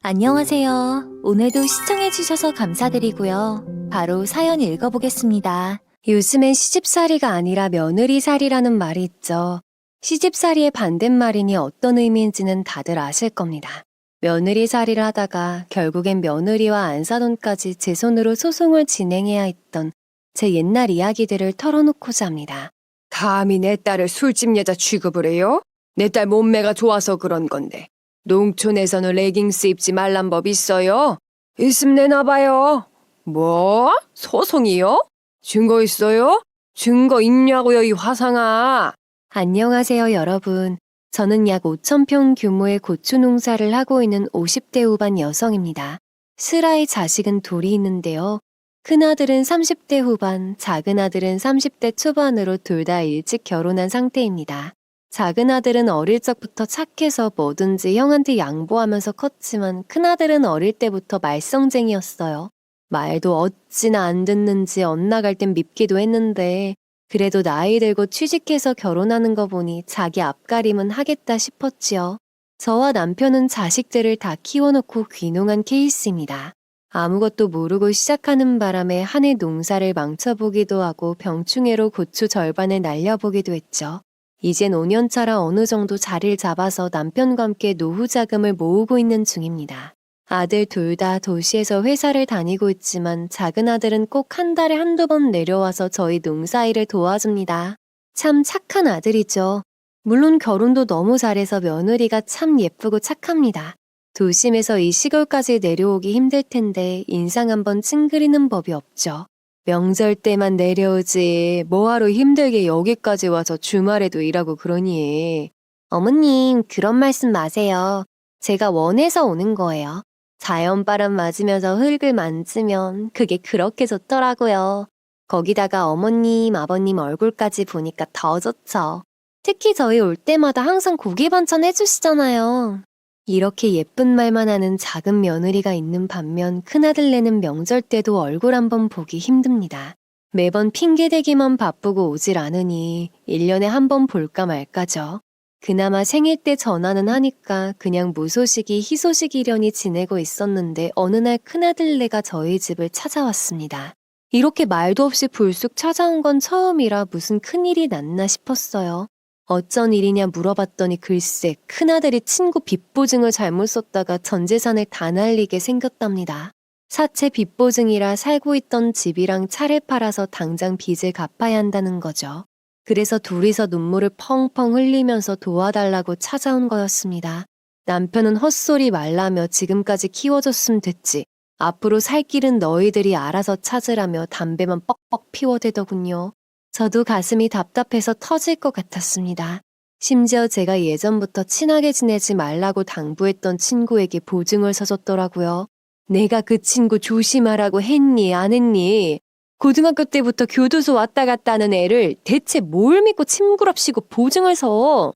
안녕하세요. 오늘도 시청해주셔서 감사드리고요. 바로 사연 읽어보겠습니다. 요즘엔 시집살이가 아니라 며느리살이라는 말이 있죠. 시집살이의 반대말이니 어떤 의미인지는 다들 아실 겁니다. 며느리살이를 하다가 결국엔 며느리와 안사돈까지 제 손으로 소송을 진행해야 했던 제 옛날 이야기들을 털어놓고자 합니다. 감히 내 딸을 술집 여자 취급을 해요? 내 딸 몸매가 좋아서 그런 건데. 농촌에서는 레깅스 입지 말란 법 있어요? 있으면 내놔봐요. 뭐? 소송이요? 증거 있어요? 증거 있냐고요, 이 화상아. 안녕하세요, 여러분. 저는 약 5,000평 규모의 고추 농사를 하고 있는 50대 후반 여성입니다. 슬아의 자식은 둘이 있는데요. 큰아들은 30대 후반, 작은아들은 30대 초반으로 둘 다 일찍 결혼한 상태입니다. 작은아들은 어릴 적부터 착해서 뭐든지 형한테 양보하면서 컸지만 큰아들은 어릴 때부터 말썽쟁이였어요. 말도 어찌나 안 듣는지 엇나갈 땐 밉기도 했는데 그래도 나이 들고 취직해서 결혼하는 거 보니 자기 앞가림은 하겠다 싶었지요. 저와 남편은 자식들을 다 키워놓고 귀농한 케이스입니다. 아무것도 모르고 시작하는 바람에 한 해 농사를 망쳐보기도 하고 병충해로 고추 절반을 날려보기도 했죠. 이젠 5년 차라 어느 정도 자리를 잡아서 남편과 함께 노후 자금을 모으고 있는 중입니다. 아들 둘 다 도시에서 회사를 다니고 있지만 작은 아들은 꼭 한 달에 한두 번 내려와서 저희 농사일을 도와줍니다. 참 착한 아들이죠. 물론 결혼도 너무 잘해서 며느리가 참 예쁘고 착합니다. 도심에서 이 시골까지 내려오기 힘들 텐데 인상 한번 찡그리는 법이 없죠. 명절 때만 내려오지 뭐하러 힘들게 여기까지 와서 주말에도 일하고 그러니. 어머님, 그런 말씀 마세요. 제가 원해서 오는 거예요. 자연바람 맞으면서 흙을 만지면 그게 그렇게 좋더라고요. 거기다가 어머님, 아버님 얼굴까지 보니까 더 좋죠. 특히 저희 올 때마다 항상 고기 반찬 해주시잖아요. 이렇게 예쁜 말만 하는 작은 며느리가 있는 반면 큰아들네는 명절 때도 얼굴 한번 보기 힘듭니다. 매번 핑계대기만 바쁘고 오질 않으니 1년에 한 번 볼까 말까죠. 그나마 생일 때 전화는 하니까 그냥 무소식이 희소식이려니 지내고 있었는데 어느 날 큰아들네가 저희 집을 찾아왔습니다. 이렇게 말도 없이 불쑥 찾아온 건 처음이라 무슨 큰일이 났나 싶었어요. 어쩐 일이냐 물어봤더니 글쎄 큰아들이 친구 빚보증을 잘못 썼다가 전 재산을 다 날리게 생겼답니다. 사채 빚보증이라 살고 있던 집이랑 차를 팔아서 당장 빚을 갚아야 한다는 거죠. 그래서 둘이서 눈물을 펑펑 흘리면서 도와달라고 찾아온 거였습니다. 남편은 헛소리 말라며 지금까지 키워줬으면 됐지. 앞으로 살 길은 너희들이 알아서 찾으라며 담배만 뻑뻑 피워대더군요. 저도 가슴이 답답해서 터질 것 같았습니다. 심지어 제가 예전부터 친하게 지내지 말라고 당부했던 친구에게 보증을 서줬더라고요. 내가 그 친구 조심하라고 했니, 안 했니? 고등학교 때부터 교도소 왔다 갔다 하는 애를 대체 뭘 믿고 친구랍시고 보증을 서?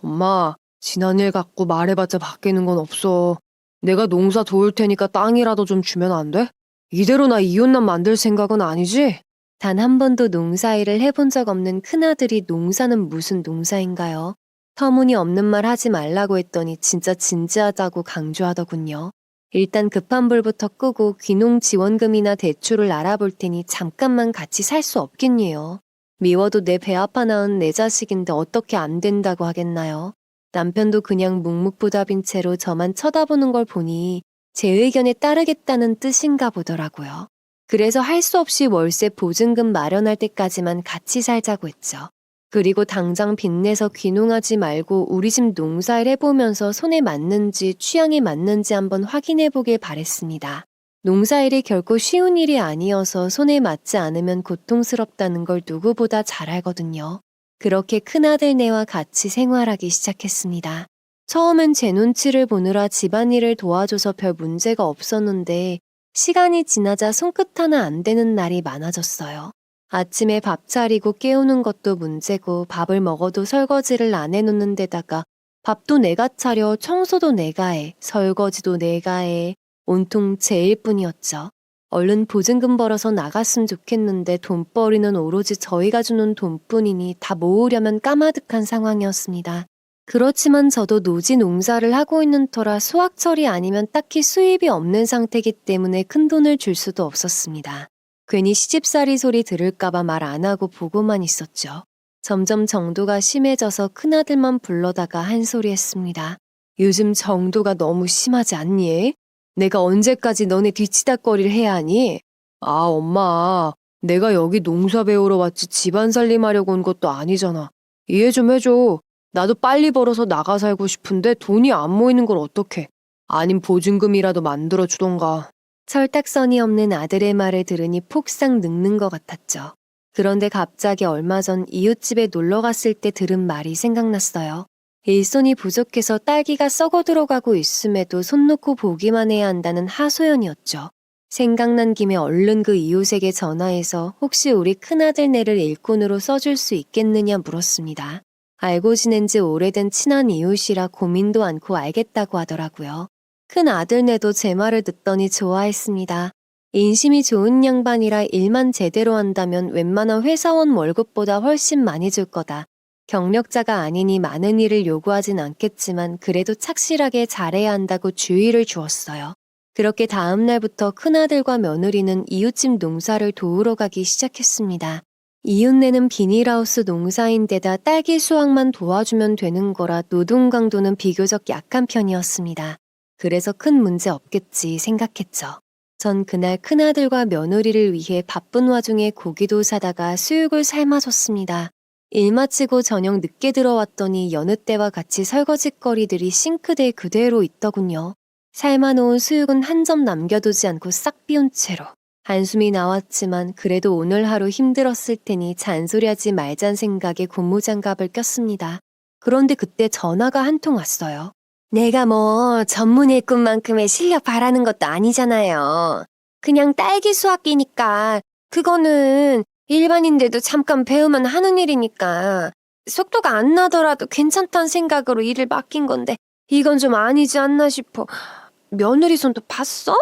엄마, 지난 일 갖고 말해봤자 바뀌는 건 없어. 내가 농사 도울 테니까 땅이라도 좀 주면 안 돼? 이대로 나 이혼남 만들 생각은 아니지? 단 한 번도 농사일을 해본 적 없는 큰아들이 농사는 무슨 농사인가요? 터무니없는 말 하지 말라고 했더니 진짜 진지하다고 강조하더군요. 일단 급한 불부터 끄고 귀농 지원금이나 대출을 알아볼 테니 잠깐만 같이 살 수 없겠니요. 미워도 내 배 아파 낳은 내 자식인데 어떻게 안 된다고 하겠나요? 남편도 그냥 묵묵부답인 채로 저만 쳐다보는 걸 보니 제 의견에 따르겠다는 뜻인가 보더라고요. 그래서 할 수 없이 월세 보증금 마련할 때까지만 같이 살자고 했죠. 그리고 당장 빚내서 귀농하지 말고 우리 집 농사일 해보면서 손에 맞는지 취향에 맞는지 한번 확인해보길 바랬습니다. 농사일이 결코 쉬운 일이 아니어서 손에 맞지 않으면 고통스럽다는 걸 누구보다 잘 알거든요. 그렇게 큰아들네와 같이 생활하기 시작했습니다. 처음엔 제 눈치를 보느라 집안일을 도와줘서 별 문제가 없었는데 시간이 지나자 손끝 하나 안 되는 날이 많아졌어요. 아침에 밥 차리고 깨우는 것도 문제고 밥을 먹어도 설거지를 안 해놓는 데다가 밥도 내가 차려 청소도 내가 해 설거지도 내가 해 온통 제 일뿐이었죠. 얼른 보증금 벌어서 나갔으면 좋겠는데 돈벌이는 오로지 저희가 주는 돈뿐이니 다 모으려면 까마득한 상황이었습니다. 그렇지만 저도 노지 농사를 하고 있는 터라 수확철이 아니면 딱히 수입이 없는 상태이기 때문에 큰돈을 줄 수도 없었습니다. 괜히 시집살이 소리 들을까봐 말 안 하고 보고만 있었죠. 점점 정도가 심해져서 큰아들만 불러다가 한 소리 했습니다. 요즘 정도가 너무 심하지 않니? 내가 언제까지 너네 뒤치다꺼리를 해야 하니? 아, 엄마. 내가 여기 농사 배우러 왔지 집안 살림하려고 온 것도 아니잖아. 이해 좀 해줘. 나도 빨리 벌어서 나가 살고 싶은데 돈이 안 모이는 걸 어떡해. 아님 보증금이라도 만들어주던가. 철딱선이 없는 아들의 말을 들으니 폭삭 늙는 것 같았죠. 그런데 갑자기 얼마 전 이웃집에 놀러 갔을 때 들은 말이 생각났어요. 일손이 부족해서 딸기가 썩어 들어가고 있음에도 손 놓고 보기만 해야 한다는 하소연이었죠. 생각난 김에 얼른 그 이웃에게 전화해서 혹시 우리 큰아들네를 일꾼으로 써줄 수 있겠느냐 물었습니다. 알고 지낸 지 오래된 친한 이웃이라 고민도 않고 알겠다고 하더라고요. 큰아들네도 제 말을 듣더니 좋아했습니다. 인심이 좋은 양반이라 일만 제대로 한다면 웬만한 회사원 월급보다 훨씬 많이 줄 거다. 경력자가 아니니 많은 일을 요구하진 않겠지만 그래도 착실하게 잘해야 한다고 주의를 주었어요. 그렇게 다음 날부터 큰아들과 며느리는 이웃집 농사를 도우러 가기 시작했습니다. 이웃네는 비닐하우스 농사인데다 딸기 수확만 도와주면 되는 거라 노동 강도는 비교적 약한 편이었습니다. 그래서 큰 문제 없겠지 생각했죠. 전 그날 큰아들과 며느리를 위해 바쁜 와중에 고기도 사다가 수육을 삶아줬습니다. 일 마치고 저녁 늦게 들어왔더니 여느 때와 같이 설거지거리들이 싱크대에 그대로 있더군요. 삶아놓은 수육은 한 점 남겨두지 않고 싹 비운 채로. 한숨이 나왔지만 그래도 오늘 하루 힘들었을 테니 잔소리하지 말잔 생각에 고무장갑을 꼈습니다. 그런데 그때 전화가 한 통 왔어요. 내가 뭐 전문 일꾼만큼의 실력 바라는 것도 아니잖아요. 그냥 딸기 수확기니까 그거는 일반인들도 잠깐 배우면 하는 일이니까 속도가 안 나더라도 괜찮다는 생각으로 일을 맡긴 건데 이건 좀 아니지 않나 싶어. 며느리 손톱 봤어?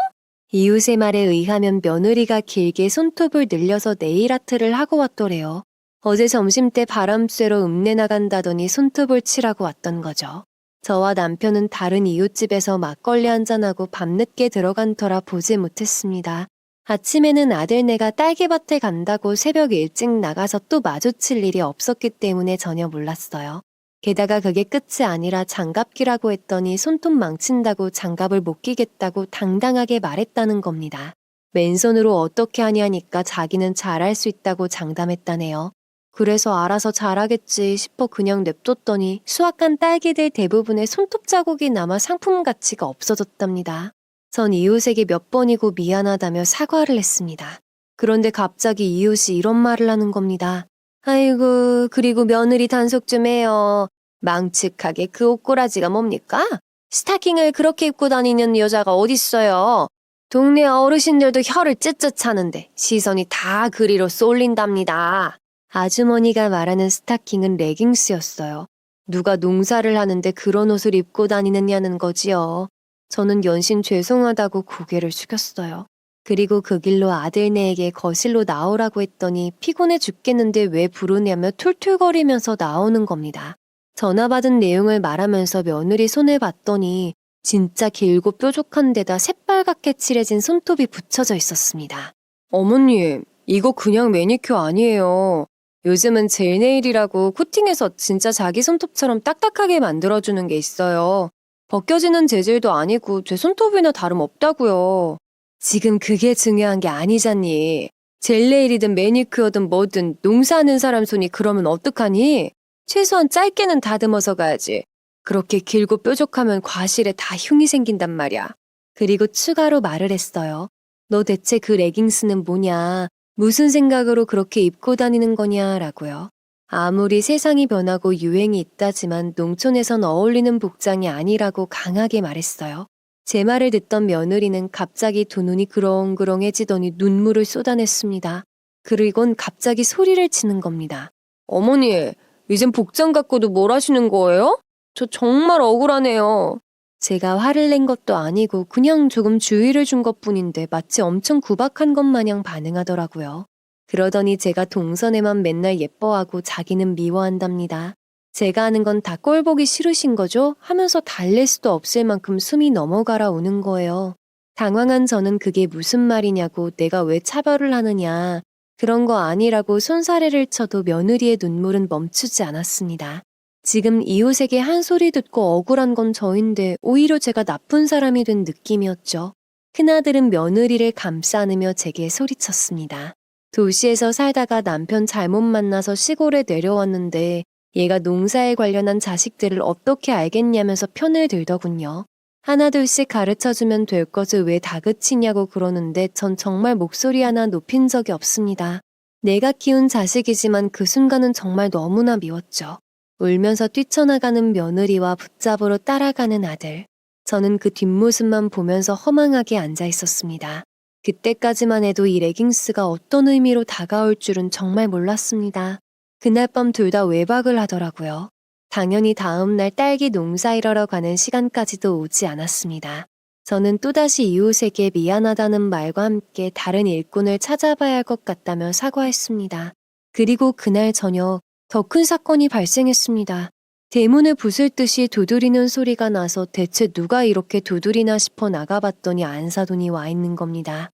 이웃의 말에 의하면 며느리가 길게 손톱을 늘려서 네일 아트를 하고 왔더래요. 어제 점심때 바람 쐬러 읍내 나간다더니 손톱을 칠하고 왔던 거죠. 저와 남편은 다른 이웃집에서 막걸리 한잔하고 밤늦게 들어간 터라 보지 못했습니다. 아침에는 아들네가 딸기밭에 간다고 새벽 일찍 나가서 또 마주칠 일이 없었기 때문에 전혀 몰랐어요. 게다가 그게 끝이 아니라 장갑 끼라고 했더니 손톱 망친다고 장갑을 못 끼겠다고 당당하게 말했다는 겁니다. 맨손으로 어떻게 하냐니까 자기는 잘할 수 있다고 장담했다네요. 그래서 알아서 잘하겠지 싶어 그냥 냅뒀더니 수확한 딸기들 대부분의 손톱 자국이 남아 상품 가치가 없어졌답니다. 전 이웃에게 몇 번이고 미안하다며 사과를 했습니다. 그런데 갑자기 이웃이 이런 말을 하는 겁니다. 아이고, 그리고 며느리 단속 좀 해요. 망측하게 그 옷꼬라지가 뭡니까? 스타킹을 그렇게 입고 다니는 여자가 어딨어요. 동네 어르신들도 혀를 찢찢 차는데 시선이 다 그리로 쏠린답니다. 아주머니가 말하는 스타킹은 레깅스였어요. 누가 농사를 하는데 그런 옷을 입고 다니느냐는 거지요. 저는 연신 죄송하다고 고개를 숙였어요. 그리고 그 길로 아들네에게 거실로 나오라고 했더니 피곤해 죽겠는데 왜 부르냐며 툴툴거리면서 나오는 겁니다. 전화 받은 내용을 말하면서 며느리 손을 봤더니 진짜 길고 뾰족한 데다 새빨갛게 칠해진 손톱이 붙여져 있었습니다. 어머님, 이거 그냥 매니큐어 아니에요. 요즘은 젤네일이라고 코팅해서 진짜 자기 손톱처럼 딱딱하게 만들어주는 게 있어요. 벗겨지는 재질도 아니고 제 손톱이나 다름없다고요. 지금 그게 중요한 게 아니잖니. 젤네일이든 매니큐어든 뭐든 농사하는 사람 손이 그러면 어떡하니? 최소한 짧게는 다듬어서 가야지. 그렇게 길고 뾰족하면 과실에 다 흉이 생긴단 말이야. 그리고 추가로 말을 했어요. 너 대체 그 레깅스는 뭐냐? 무슨 생각으로 그렇게 입고 다니는 거냐라고요. 아무리 세상이 변하고 유행이 있다지만 농촌에선 어울리는 복장이 아니라고 강하게 말했어요. 제 말을 듣던 며느리는 갑자기 두 눈이 그렁그렁해지더니 눈물을 쏟아냈습니다. 그리곤 갑자기 소리를 치는 겁니다. 어머니, 이젠 복장 갖고도 뭘 하시는 거예요? 저 정말 억울하네요. 제가 화를 낸 것도 아니고 그냥 조금 주의를 준 것뿐인데 마치 엄청 구박한 것 마냥 반응하더라고요. 그러더니 제가 동선에만 맨날 예뻐하고 자기는 미워한답니다. 제가 하는 건 다 꼴보기 싫으신 거죠? 하면서 달랠 수도 없을 만큼 숨이 넘어가라 오는 거예요. 당황한 저는 그게 무슨 말이냐고 내가 왜 차별을 하느냐. 그런 거 아니라고 손사래를 쳐도 며느리의 눈물은 멈추지 않았습니다. 지금 이웃에게 한 소리 듣고 억울한 건 저인데 오히려 제가 나쁜 사람이 된 느낌이었죠. 큰아들은 며느리를 감싸 안으며 제게 소리쳤습니다. 도시에서 살다가 남편 잘못 만나서 시골에 내려왔는데 얘가 농사에 관련한 자식들을 어떻게 알겠냐면서 편을 들더군요. 하나둘씩 가르쳐주면 될 것을 왜 다그치냐고 그러는데 전 정말 목소리 하나 높인 적이 없습니다. 내가 키운 자식이지만 그 순간은 정말 너무나 미웠죠. 울면서 뛰쳐나가는 며느리와 붙잡으러 따라가는 아들. 저는 그 뒷모습만 보면서 허망하게 앉아 있었습니다. 그때까지만 해도 이 레깅스가 어떤 의미로 다가올 줄은 정말 몰랐습니다. 그날 밤 둘 다 외박을 하더라고요. 당연히 다음날 딸기 농사 일하러 가는 시간까지도 오지 않았습니다. 저는 또다시 이웃에게 미안하다는 말과 함께 다른 일꾼을 찾아봐야 할 것 같다며 사과했습니다. 그리고 그날 저녁 더 큰 사건이 발생했습니다. 대문을 부술 듯이 두드리는 소리가 나서 대체 누가 이렇게 두드리나 싶어 나가봤더니 안사돈이 와 있는 겁니다.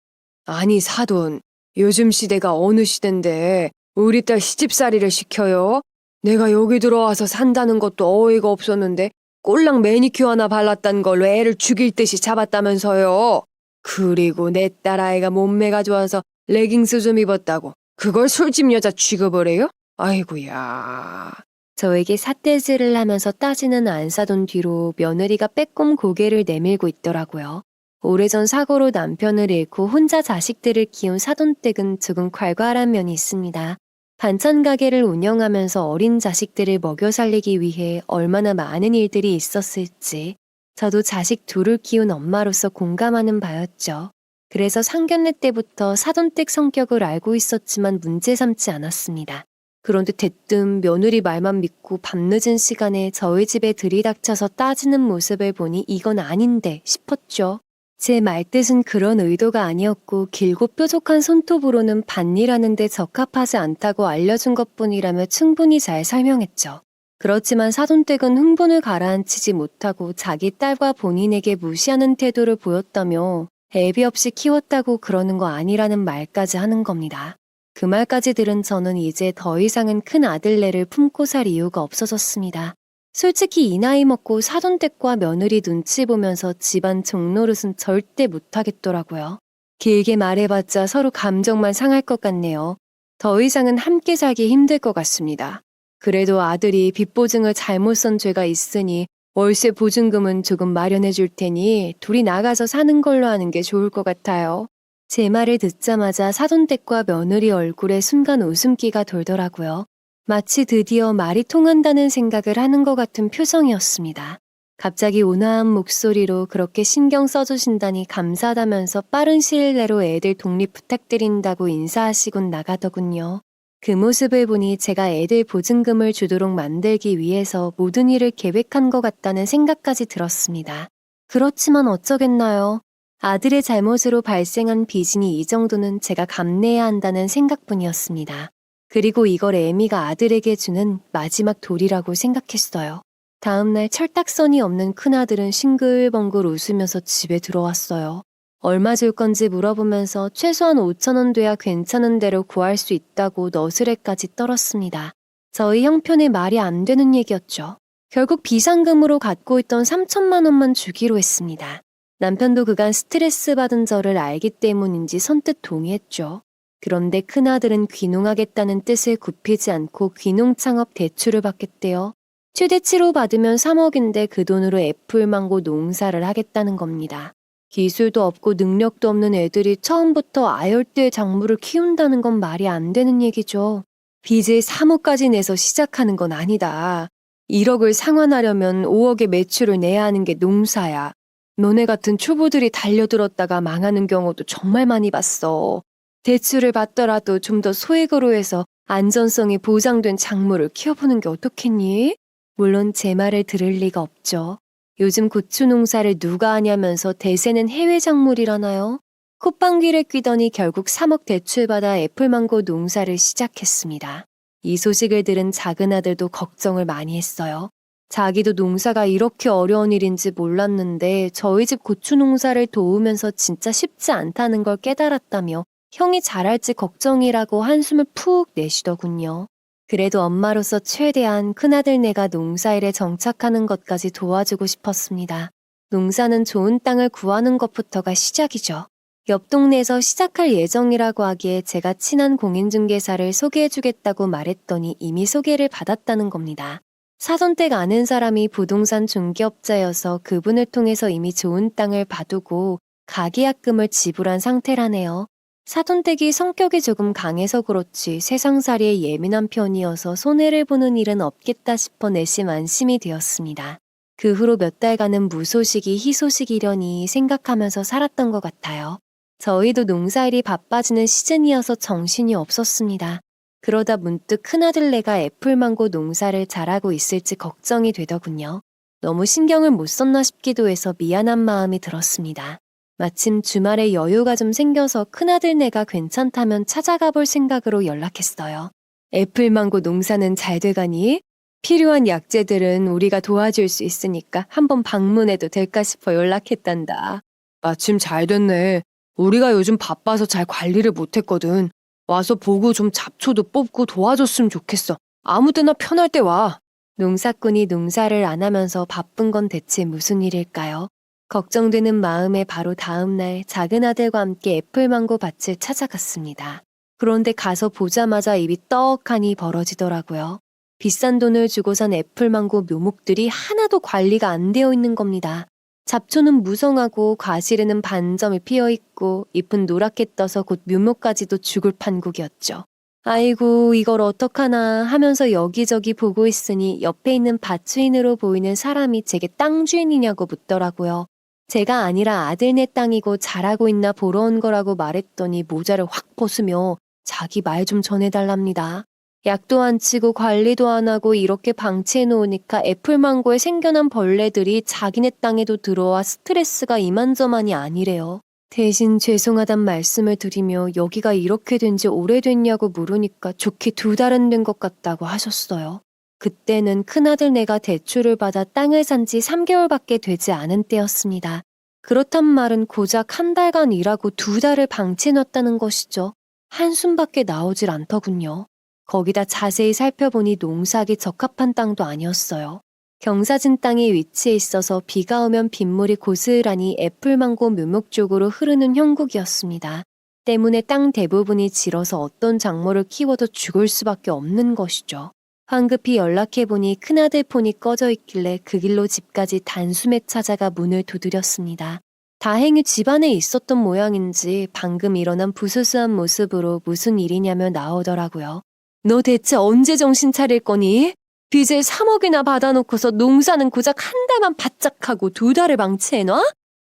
아니 사돈, 요즘 시대가 어느 시대인데 우리 딸 시집살이를 시켜요? 내가 여기 들어와서 산다는 것도 어이가 없었는데 꼴랑 매니큐어 하나 발랐단 걸로 애를 죽일 듯이 잡았다면서요. 그리고 내 딸아이가 몸매가 좋아서 레깅스 좀 입었다고 그걸 술집 여자 취급을 해요? 아이고야. 저에게 삿대질을 하면서 따지는 안사돈 뒤로 며느리가 빼꼼 고개를 내밀고 있더라고요. 오래전 사고로 남편을 잃고 혼자 자식들을 키운 사돈댁은 조금 괄괄한 면이 있습니다. 반찬 가게를 운영하면서 어린 자식들을 먹여 살리기 위해 얼마나 많은 일들이 있었을지 저도 자식 둘을 키운 엄마로서 공감하는 바였죠. 그래서 상견례 때부터 사돈댁 성격을 알고 있었지만 문제 삼지 않았습니다. 그런데 대뜸 며느리 말만 믿고 밤늦은 시간에 저희 집에 들이닥쳐서 따지는 모습을 보니 이건 아닌데 싶었죠. 제 말뜻은 그런 의도가 아니었고 길고 뾰족한 손톱으로는 밭일하는데 적합하지 않다고 알려준 것뿐이라며 충분히 잘 설명했죠. 그렇지만 사돈댁은 흥분을 가라앉히지 못하고 자기 딸과 본인에게 무시하는 태도를 보였다며 애비 없이 키웠다고 그러는 거 아니라는 말까지 하는 겁니다. 그 말까지 들은 저는 이제 더 이상은 큰 아들네를 품고 살 이유가 없어졌습니다. 솔직히 이 나이 먹고 사돈댁과 며느리 눈치 보면서 집안 종노릇은 절대 못하겠더라고요. 길게 말해봤자 서로 감정만 상할 것 같네요. 더 이상은 함께 살기 힘들 것 같습니다. 그래도 아들이 빚보증을 잘못 쓴 죄가 있으니 월세 보증금은 조금 마련해 줄 테니 둘이 나가서 사는 걸로 하는 게 좋을 것 같아요. 제 말을 듣자마자 사돈댁과 며느리 얼굴에 순간 웃음기가 돌더라고요. 마치 드디어 말이 통한다는 생각을 하는 것 같은 표정이었습니다. 갑자기 온화한 목소리로 그렇게 신경 써주신다니 감사하다면서 빠른 시일 내로 애들 독립 부탁드린다고 인사하시곤 나가더군요. 그 모습을 보니 제가 애들 보증금을 주도록 만들기 위해서 모든 일을 계획한 것 같다는 생각까지 들었습니다. 그렇지만 어쩌겠나요? 아들의 잘못으로 발생한 빚이 이 정도는 제가 감내해야 한다는 생각뿐이었습니다. 그리고 이걸 애미가 아들에게 주는 마지막 돌이라고 생각했어요. 다음날 철딱선이 없는 큰아들은 싱글벙글 웃으면서 집에 들어왔어요. 얼마 줄 건지 물어보면서 최소한 5,000원 돼야 괜찮은 대로 구할 수 있다고 너스레까지 떨었습니다. 저희 형편에 말이 안 되는 얘기였죠. 결국 비상금으로 갖고 있던 3천만 원만 주기로 했습니다. 남편도 그간 스트레스 받은 저를 알기 때문인지 선뜻 동의했죠. 그런데 큰아들은 귀농하겠다는 뜻을 굽히지 않고 귀농창업 대출을 받겠대요. 최대치로 받으면 3억인데 그 돈으로 애플망고 농사를 하겠다는 겁니다. 기술도 없고 능력도 없는 애들이 처음부터 아열대 작물을 키운다는 건 말이 안 되는 얘기죠. 빚을 3억까지 내서 시작하는 건 아니다. 1억을 상환하려면 5억의 매출을 내야 하는 게 농사야. 너네 같은 초보들이 달려들었다가 망하는 경우도 정말 많이 봤어. 대출을 받더라도 좀 더 소액으로 해서 안전성이 보장된 작물을 키워보는 게 어떻겠니? 물론 제 말을 들을 리가 없죠. 요즘 고추 농사를 누가 하냐면서 대세는 해외 작물이라나요? 콧방귀를 뀌더니 결국 3억 대출받아 애플망고 농사를 시작했습니다. 이 소식을 들은 작은 아들도 걱정을 많이 했어요. 자기도 농사가 이렇게 어려운 일인지 몰랐는데 저희 집 고추 농사를 도우면서 진짜 쉽지 않다는 걸 깨달았다며 형이 잘할지 걱정이라고 한숨을 푹 내쉬더군요. 그래도 엄마로서 최대한 큰아들네가 농사일에 정착하는 것까지 도와주고 싶었습니다. 농사는 좋은 땅을 구하는 것부터가 시작이죠. 옆 동네에서 시작할 예정이라고 하기에 제가 친한 공인중개사를 소개해주겠다고 말했더니 이미 소개를 받았다는 겁니다. 사돈댁 아는 사람이 부동산 중개업자여서 그분을 통해서 이미 좋은 땅을 봐두고 가계약금을 지불한 상태라네요. 사돈댁이 성격이 조금 강해서 그렇지 세상살이에 예민한 편이어서 손해를 보는 일은 없겠다 싶어 내심 안심이 되었습니다. 그 후로 몇 달간은 무소식이 희소식이려니 생각하면서 살았던 것 같아요. 저희도 농사일이 바빠지는 시즌이어서 정신이 없었습니다. 그러다 문득 큰아들네가 애플망고 농사를 잘하고 있을지 걱정이 되더군요. 너무 신경을 못 썼나 싶기도 해서 미안한 마음이 들었습니다. 마침 주말에 여유가 좀 생겨서 큰아들네가 괜찮다면 찾아가 볼 생각으로 연락했어요. 애플망고 농사는 잘 돼가니? 필요한 약재들은 우리가 도와줄 수 있으니까 한번 방문해도 될까 싶어 연락했단다. 마침 잘 됐네. 우리가 요즘 바빠서 잘 관리를 못했거든. 와서 보고 좀 잡초도 뽑고 도와줬으면 좋겠어. 아무 때나 편할 때 와. 농사꾼이 농사를 안 하면서 바쁜 건 대체 무슨 일일까요? 걱정되는 마음에 바로 다음 날 작은 아들과 함께 애플망고 밭을 찾아갔습니다. 그런데 가서 보자마자 입이 떡하니 벌어지더라고요. 비싼 돈을 주고 산 애플망고 묘목들이 하나도 관리가 안 되어 있는 겁니다. 잡초는 무성하고 과실에는 반점이 피어있고 잎은 노랗게 떠서 곧 묘목까지도 죽을 판국이었죠. 아이고 이걸 어떡하나 하면서 여기저기 보고 있으니 옆에 있는 밭주인으로 보이는 사람이 제게 땅 주인이냐고 묻더라고요. 제가 아니라 아들네 땅이고 잘하고 있나 보러 온 거라고 말했더니 모자를 확 벗으며 자기 말 좀 전해달랍니다. 약도 안 치고 관리도 안 하고 이렇게 방치해 놓으니까 애플망고에 생겨난 벌레들이 자기네 땅에도 들어와 스트레스가 이만저만이 아니래요. 대신 죄송하단 말씀을 드리며 여기가 이렇게 된 지 오래됐냐고 물으니까 좋게 2달은 된 것 같다고 하셨어요. 그때는 큰아들네가 대출을 받아 땅을 산 지 3개월밖에 되지 않은 때였습니다. 그렇단 말은 고작 1달간 일하고 2달을 방치해놨다는 것이죠. 한숨밖에 나오질 않더군요. 거기다 자세히 살펴보니 농사하기 적합한 땅도 아니었어요. 경사진 땅에 위치해 있어서 비가 오면 빗물이 고스란히 애플망고 묘목 쪽으로 흐르는 형국이었습니다. 때문에 땅 대부분이 질어서 어떤 작물을 키워도 죽을 수밖에 없는 것이죠. 황급히 연락해보니 큰아들 폰이 꺼져 있길래 그 길로 집까지 단숨에 찾아가 문을 두드렸습니다. 다행히 집안에 있었던 모양인지 방금 일어난 부스스한 모습으로 무슨 일이냐며 나오더라고요. 너 대체 언제 정신 차릴 거니? 빚을 3억이나 받아놓고서 농사는 고작 1달만 바짝하고 2달을 방치해놔?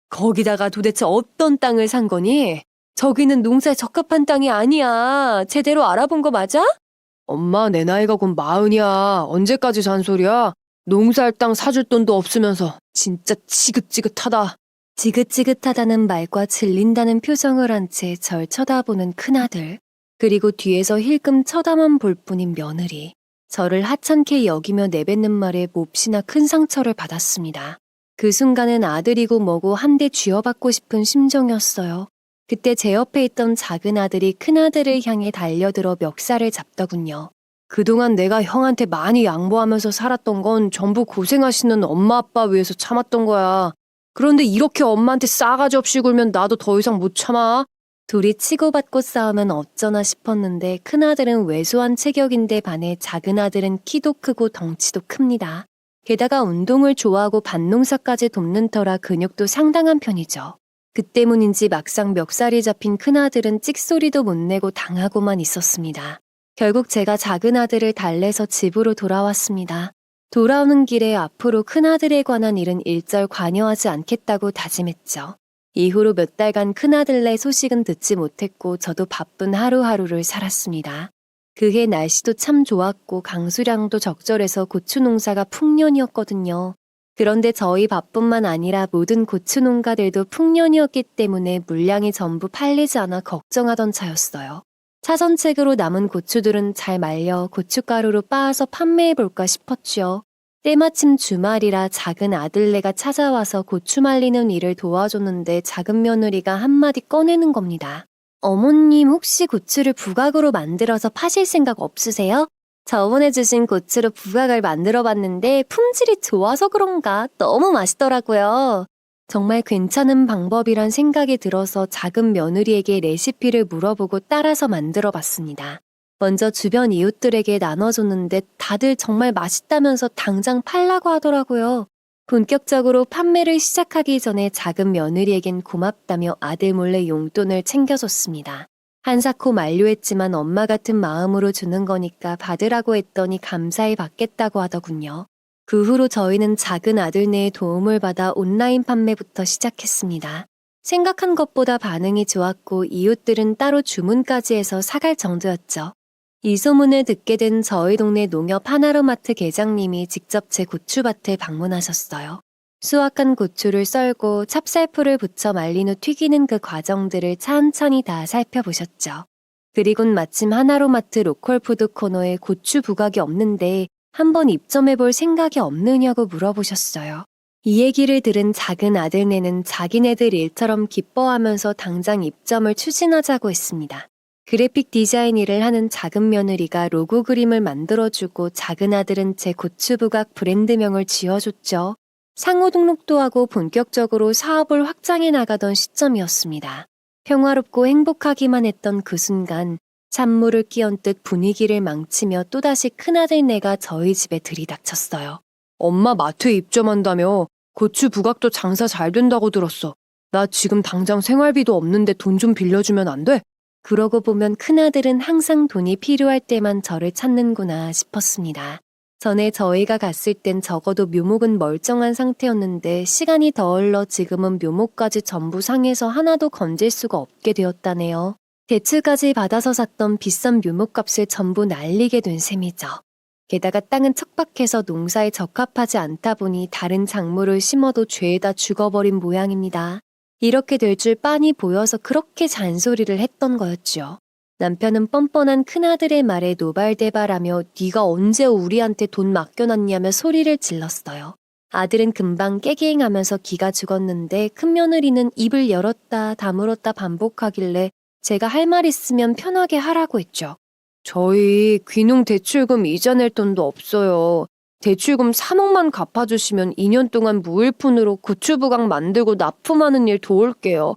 거기다가 도대체 어떤 땅을 산 거니? 저기는 농사에 적합한 땅이 아니야. 제대로 알아본 거 맞아? 엄마 내 나이가 곧 40이야. 언제까지 잔소리야? 농사할 땅 사줄 돈도 없으면서 진짜 지긋지긋하다. 지긋지긋하다는 말과 질린다는 표정을 한 채 절 쳐다보는 큰아들. 그리고 뒤에서 힐끔 쳐다만 볼 뿐인 며느리. 저를 하찮게 여기며 내뱉는 말에 몹시나 큰 상처를 받았습니다. 그 순간은 아들이고 뭐고 한 대 쥐어받고 싶은 심정이었어요. 그때 제 옆에 있던 작은 아들이 큰아들을 향해 달려들어 멱살을 잡더군요. 그동안 내가 형한테 많이 양보하면서 살았던 건 전부 고생하시는 엄마 아빠 위해서 참았던 거야. 그런데 이렇게 엄마한테 싸가지 없이 굴면 나도 더 이상 못 참아. 둘이 치고받고 싸우면 어쩌나 싶었는데 큰아들은 왜소한 체격인데 반해 작은 아들은 키도 크고 덩치도 큽니다. 게다가 운동을 좋아하고 밭농사까지 돕는 터라 근육도 상당한 편이죠. 그 때문인지 막상 멱살이 잡힌 큰아들은 찍소리도 못 내고 당하고만 있었습니다. 결국 제가 작은 아들을 달래서 집으로 돌아왔습니다. 돌아오는 길에 앞으로 큰아들에 관한 일은 일절 관여하지 않겠다고 다짐했죠. 이후로 몇 달간 큰아들네 소식은 듣지 못했고 저도 바쁜 하루하루를 살았습니다. 그해 날씨도 참 좋았고 강수량도 적절해서 고추 농사가 풍년이었거든요. 그런데 저희 밭뿐만 아니라 모든 고추 농가들도 풍년이었기 때문에 물량이 전부 팔리지 않아 걱정하던 차였어요. 사선책으로 남은 고추들은 잘 말려 고춧가루로 빻아서 판매해볼까 싶었지요. 때마침 주말이라 작은 아들네가 찾아와서 고추 말리는 일을 도와줬는데 작은 며느리가 한마디 꺼내는 겁니다. 어머님 혹시 고추를 부각으로 만들어서 파실 생각 없으세요? 저번에 주신 고추로 부각을 만들어봤는데 품질이 좋아서 그런가 너무 맛있더라고요. 정말 괜찮은 방법이란 생각이 들어서 작은 며느리에게 레시피를 물어보고 따라서 만들어봤습니다. 먼저 주변 이웃들에게 나눠줬는데 다들 정말 맛있다면서 당장 팔라고 하더라고요. 본격적으로 판매를 시작하기 전에 작은 며느리에겐 고맙다며 아들 몰래 용돈을 챙겨줬습니다. 한사코 만류했지만 엄마 같은 마음으로 주는 거니까 받으라고 했더니 감사히 받겠다고 하더군요. 그 후로 저희는 작은 아들네의 도움을 받아 온라인 판매부터 시작했습니다. 생각한 것보다 반응이 좋았고 이웃들은 따로 주문까지 해서 사갈 정도였죠. 이 소문을 듣게 된 저희 동네 농협 하나로마트 계장님이 직접 제 고추밭에 방문하셨어요. 수확한 고추를 썰고 찹쌀풀을 붙여 말린 후 튀기는 그 과정들을 천천히 다 살펴보셨죠. 그리곤 마침 하나로마트 로컬푸드 코너에 고추 부각이 없는데 한번 입점해볼 생각이 없느냐고 물어보셨어요. 이 얘기를 들은 작은 아들네는 자기네들 일처럼 기뻐하면서 당장 입점을 추진하자고 했습니다. 그래픽 디자인 일을 하는 작은 며느리가 로고 그림을 만들어주고 작은 아들은 제 고추 부각 브랜드명을 지어줬죠. 상호 등록도 하고 본격적으로 사업을 확장해 나가던 시점이었습니다. 평화롭고 행복하기만 했던 그 순간 찬물을 끼얹듯 분위기를 망치며 또다시 큰아들네가 저희 집에 들이닥쳤어요. 엄마 마트에 입점한다며 고추 부각도 장사 잘 된다고 들었어. 나 지금 당장 생활비도 없는데 돈 좀 빌려주면 안 돼? 그러고 보면 큰아들은 항상 돈이 필요할 때만 저를 찾는구나 싶었습니다. 전에 저희가 갔을 땐 적어도 묘목은 멀쩡한 상태였는데 시간이 더 흘러 지금은 묘목까지 전부 상해서 하나도 건질 수가 없게 되었다네요. 대출까지 받아서 샀던 비싼 묘목값을 전부 날리게 된 셈이죠. 게다가 땅은 척박해서 농사에 적합하지 않다 보니 다른 작물을 심어도 죄에다 죽어버린 모양입니다. 이렇게 될 줄 빤히 보여서 그렇게 잔소리를 했던 거였죠. 남편은 뻔뻔한 큰아들의 말에 노발대발하며 네가 언제 우리한테 돈 맡겨놨냐며 소리를 질렀어요. 아들은 금방 깨갱하면서 기가 죽었는데 큰며느리는 입을 열었다 다물었다 반복하길래 제가 할 말 있으면 편하게 하라고 했죠. 저희 귀농 대출금 이자 낼 돈도 없어요. 대출금 3억만 갚아주시면 2년 동안 무일푼으로 고추 부각 만들고 납품하는 일 도울게요.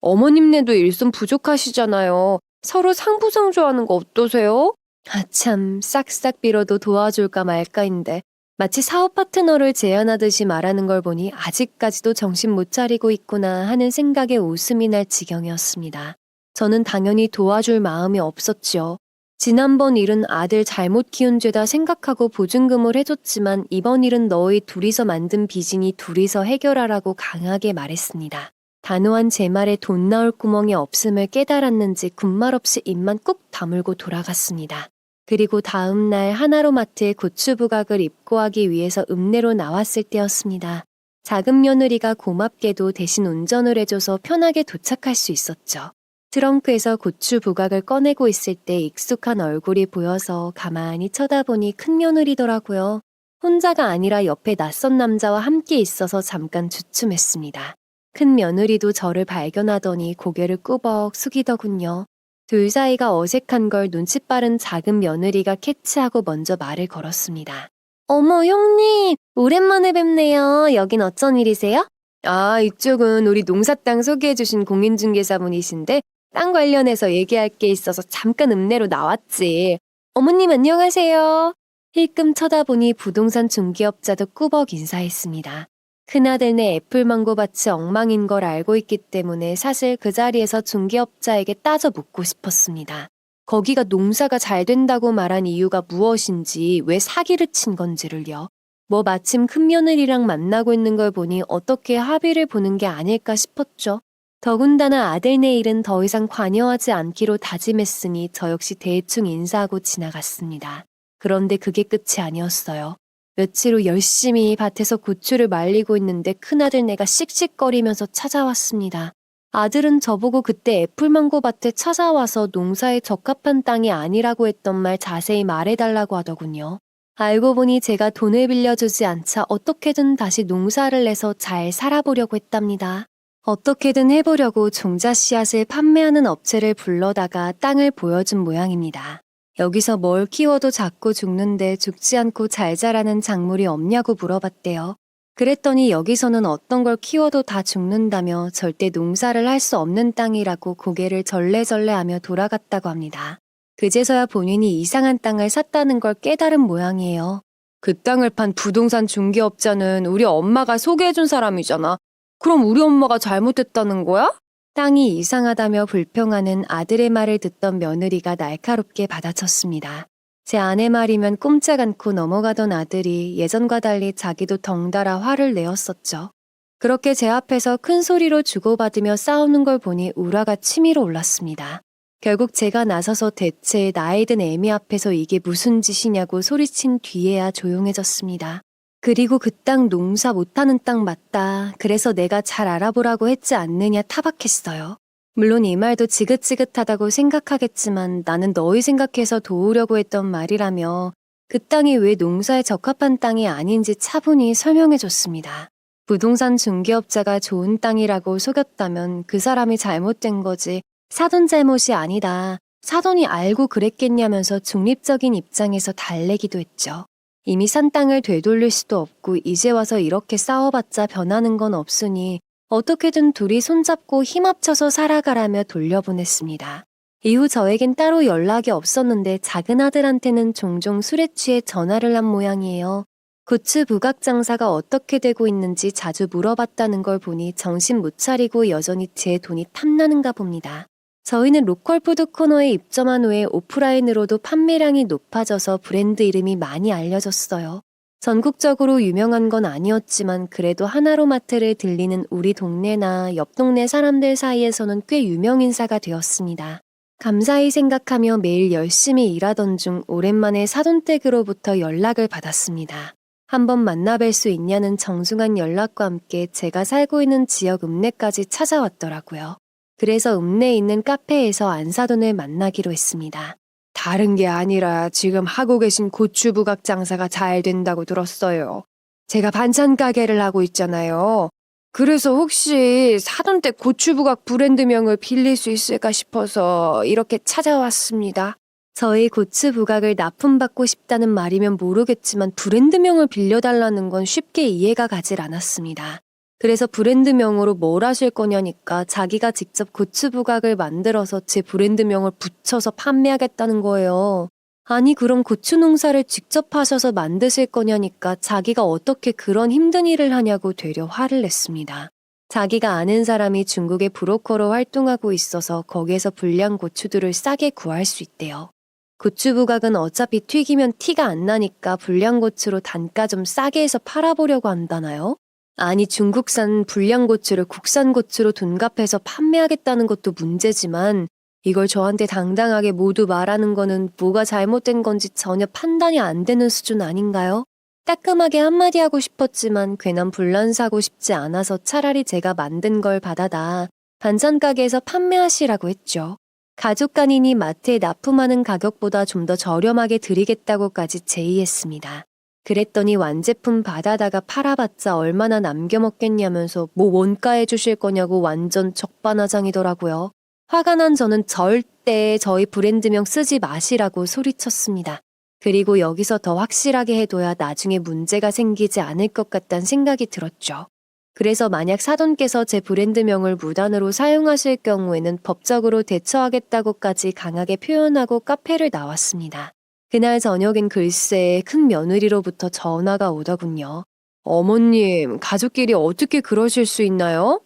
어머님네도 일손 부족하시잖아요. 서로 상부상조하는 거 어떠세요? 아참 싹싹 빌어도 도와줄까 말까인데 마치 사업 파트너를 제안하듯이 말하는 걸 보니 아직까지도 정신 못 차리고 있구나 하는 생각에 웃음이 날 지경이었습니다. 저는 당연히 도와줄 마음이 없었지요. 지난번 일은 아들 잘못 키운 죄다 생각하고 보증금을 해줬지만 이번 일은 너희 둘이서 만든 빚이니 둘이서 해결하라고 강하게 말했습니다. 단호한 제 말에 돈 나올 구멍이 없음을 깨달았는지 군말 없이 입만 꾹 다물고 돌아갔습니다. 그리고 다음 날 하나로마트에 고추 부각을 입고하기 위해서 읍내로 나왔을 때였습니다. 작은 며느리가 고맙게도 대신 운전을 해줘서 편하게 도착할 수 있었죠. 트렁크에서 고추 부각을 꺼내고 있을 때 익숙한 얼굴이 보여서 가만히 쳐다보니 큰 며느리더라고요. 혼자가 아니라 옆에 낯선 남자와 함께 있어서 잠깐 주춤했습니다. 큰 며느리도 저를 발견하더니 고개를 꾸벅 숙이더군요. 둘 사이가 어색한 걸 눈치 빠른 작은 며느리가 캐치하고 먼저 말을 걸었습니다. 어머 형님, 오랜만에 뵙네요. 여긴 어쩐 일이세요? 아, 이쪽은 우리 농사 땅 소개해주신 공인중개사분이신데 땅 관련해서 얘기할 게 있어서 잠깐 읍내로 나왔지. 어머님 안녕하세요. 힐끔 쳐다보니 부동산 중개업자도 꾸벅 인사했습니다. 큰아들네 애플망고 밭이 엉망인 걸 알고 있기 때문에 사실 그 자리에서 중개업자에게 따져 묻고 싶었습니다. 거기가 농사가 잘 된다고 말한 이유가 무엇인지 왜 사기를 친 건지를요. 뭐 마침 큰며느리랑 만나고 있는 걸 보니 어떻게 합의를 보는 게 아닐까 싶었죠. 더군다나 아들네 일은 더 이상 관여하지 않기로 다짐했으니 저 역시 대충 인사하고 지나갔습니다. 그런데 그게 끝이 아니었어요. 며칠 후 열심히 밭에서 고추를 말리고 있는데 큰아들네가 씩씩거리면서 찾아왔습니다. 아들은 저보고 그때 애플망고 밭에 찾아와서 농사에 적합한 땅이 아니라고 했던 말 자세히 말해달라고 하더군요. 알고 보니 제가 돈을 빌려주지 않자 어떻게든 다시 농사를 내서 잘 살아보려고 했답니다. 어떻게든 해보려고 종자 씨앗을 판매하는 업체를 불러다가 땅을 보여준 모양입니다. 여기서 뭘 키워도 자꾸 죽는데 죽지 않고 잘 자라는 작물이 없냐고 물어봤대요. 그랬더니 여기서는 어떤 걸 키워도 다 죽는다며 절대 농사를 할 수 없는 땅이라고 고개를 절레절레하며 돌아갔다고 합니다. 그제서야 본인이 이상한 땅을 샀다는 걸 깨달은 모양이에요. 그 땅을 판 부동산 중개업자는 우리 엄마가 소개해준 사람이잖아. 그럼 우리 엄마가 잘못했다는 거야? 땅이 이상하다며 불평하는 아들의 말을 듣던 며느리가 날카롭게 받아쳤습니다. 제 아내 말이면 꼼짝 않고 넘어가던 아들이 예전과 달리 자기도 덩달아 화를 내었었죠. 그렇게 제 앞에서 큰 소리로 주고받으며 싸우는 걸 보니 울화가 치밀어 올랐습니다. 결국 제가 나서서 대체 나이 든 애미 앞에서 이게 무슨 짓이냐고 소리친 뒤에야 조용해졌습니다. 그리고 그 땅 농사 못하는 땅 맞다. 그래서 내가 잘 알아보라고 했지 않느냐 타박했어요. 물론 이 말도 지긋지긋하다고 생각하겠지만 나는 너희 생각해서 도우려고 했던 말이라며 그 땅이 왜 농사에 적합한 땅이 아닌지 차분히 설명해줬습니다. 부동산 중개업자가 좋은 땅이라고 속였다면 그 사람이 잘못된 거지 사돈 잘못이 아니다. 사돈이 알고 그랬겠냐면서 중립적인 입장에서 달래기도 했죠. 이미 산 땅을 되돌릴 수도 없고 이제 와서 이렇게 싸워봤자 변하는 건 없으니 어떻게든 둘이 손잡고 힘 합쳐서 살아가라며 돌려보냈습니다. 이후 저에겐 따로 연락이 없었는데 작은 아들한테는 종종 술에 취해 전화를 한 모양이에요. 고추 부각 장사가 어떻게 되고 있는지 자주 물어봤다는 걸 보니 정신 못 차리고 여전히 제 돈이 탐나는가 봅니다. 저희는 로컬 푸드 코너에 입점한 후에 오프라인으로도 판매량이 높아져서 브랜드 이름이 많이 알려졌어요. 전국적으로 유명한 건 아니었지만 그래도 하나로마트를 들리는 우리 동네나 옆 동네 사람들 사이에서는 꽤 유명 인사가 되었습니다. 감사히 생각하며 매일 열심히 일하던 중 오랜만에 사돈댁으로부터 연락을 받았습니다. 한번 만나뵐 수 있냐는 정중한 연락과 함께 제가 살고 있는 지역 읍내까지 찾아왔더라고요. 그래서 읍내에 있는 카페에서 안사돈을 만나기로 했습니다. 다른 게 아니라 지금 하고 계신 고추 부각 장사가 잘 된다고 들었어요. 제가 반찬 가게를 하고 있잖아요. 그래서 혹시 사돈댁 고추 부각 브랜드명을 빌릴 수 있을까 싶어서 이렇게 찾아왔습니다. 저희 고추 부각을 납품받고 싶다는 말이면 모르겠지만 브랜드명을 빌려달라는 건 쉽게 이해가 가질 않았습니다. 그래서 브랜드명으로 뭘 하실 거냐니까 자기가 직접 고추 부각을 만들어서 제 브랜드명을 붙여서 판매하겠다는 거예요. 아니 그럼 고추 농사를 직접 하셔서 만드실 거냐니까 자기가 어떻게 그런 힘든 일을 하냐고 되려 화를 냈습니다. 자기가 아는 사람이 중국의 브로커로 활동하고 있어서 거기에서 불량 고추들을 싸게 구할 수 있대요. 고추 부각은 어차피 튀기면 티가 안 나니까 불량 고추로 단가 좀 싸게 해서 팔아보려고 한다나요? 아니 중국산 불량 고추를 국산 고추로 둔갑해서 판매하겠다는 것도 문제지만 이걸 저한테 당당하게 모두 말하는 거는 뭐가 잘못된 건지 전혀 판단이 안 되는 수준 아닌가요? 따끔하게 한마디 하고 싶었지만 괜한 분란 사고 싶지 않아서 차라리 제가 만든 걸 받아다 반찬 가게에서 판매하시라고 했죠. 가족 간이니 마트에 납품하는 가격보다 좀 더 저렴하게 드리겠다고까지 제의했습니다. 그랬더니 완제품 받아다가 팔아봤자 얼마나 남겨먹겠냐면서 뭐 원가해 주실 거냐고 완전 적반하장이더라고요. 화가 난 저는 절대 저희 브랜드명 쓰지 마시라고 소리쳤습니다. 그리고 여기서 더 확실하게 해둬야 나중에 문제가 생기지 않을 것 같다는 생각이 들었죠. 그래서 만약 사돈께서 제 브랜드명을 무단으로 사용하실 경우에는 법적으로 대처하겠다고까지 강하게 표현하고 카페를 나왔습니다. 그날 저녁엔 글쎄 큰 며느리로부터 전화가 오더군요. 어머님, 가족끼리 어떻게 그러실 수 있나요?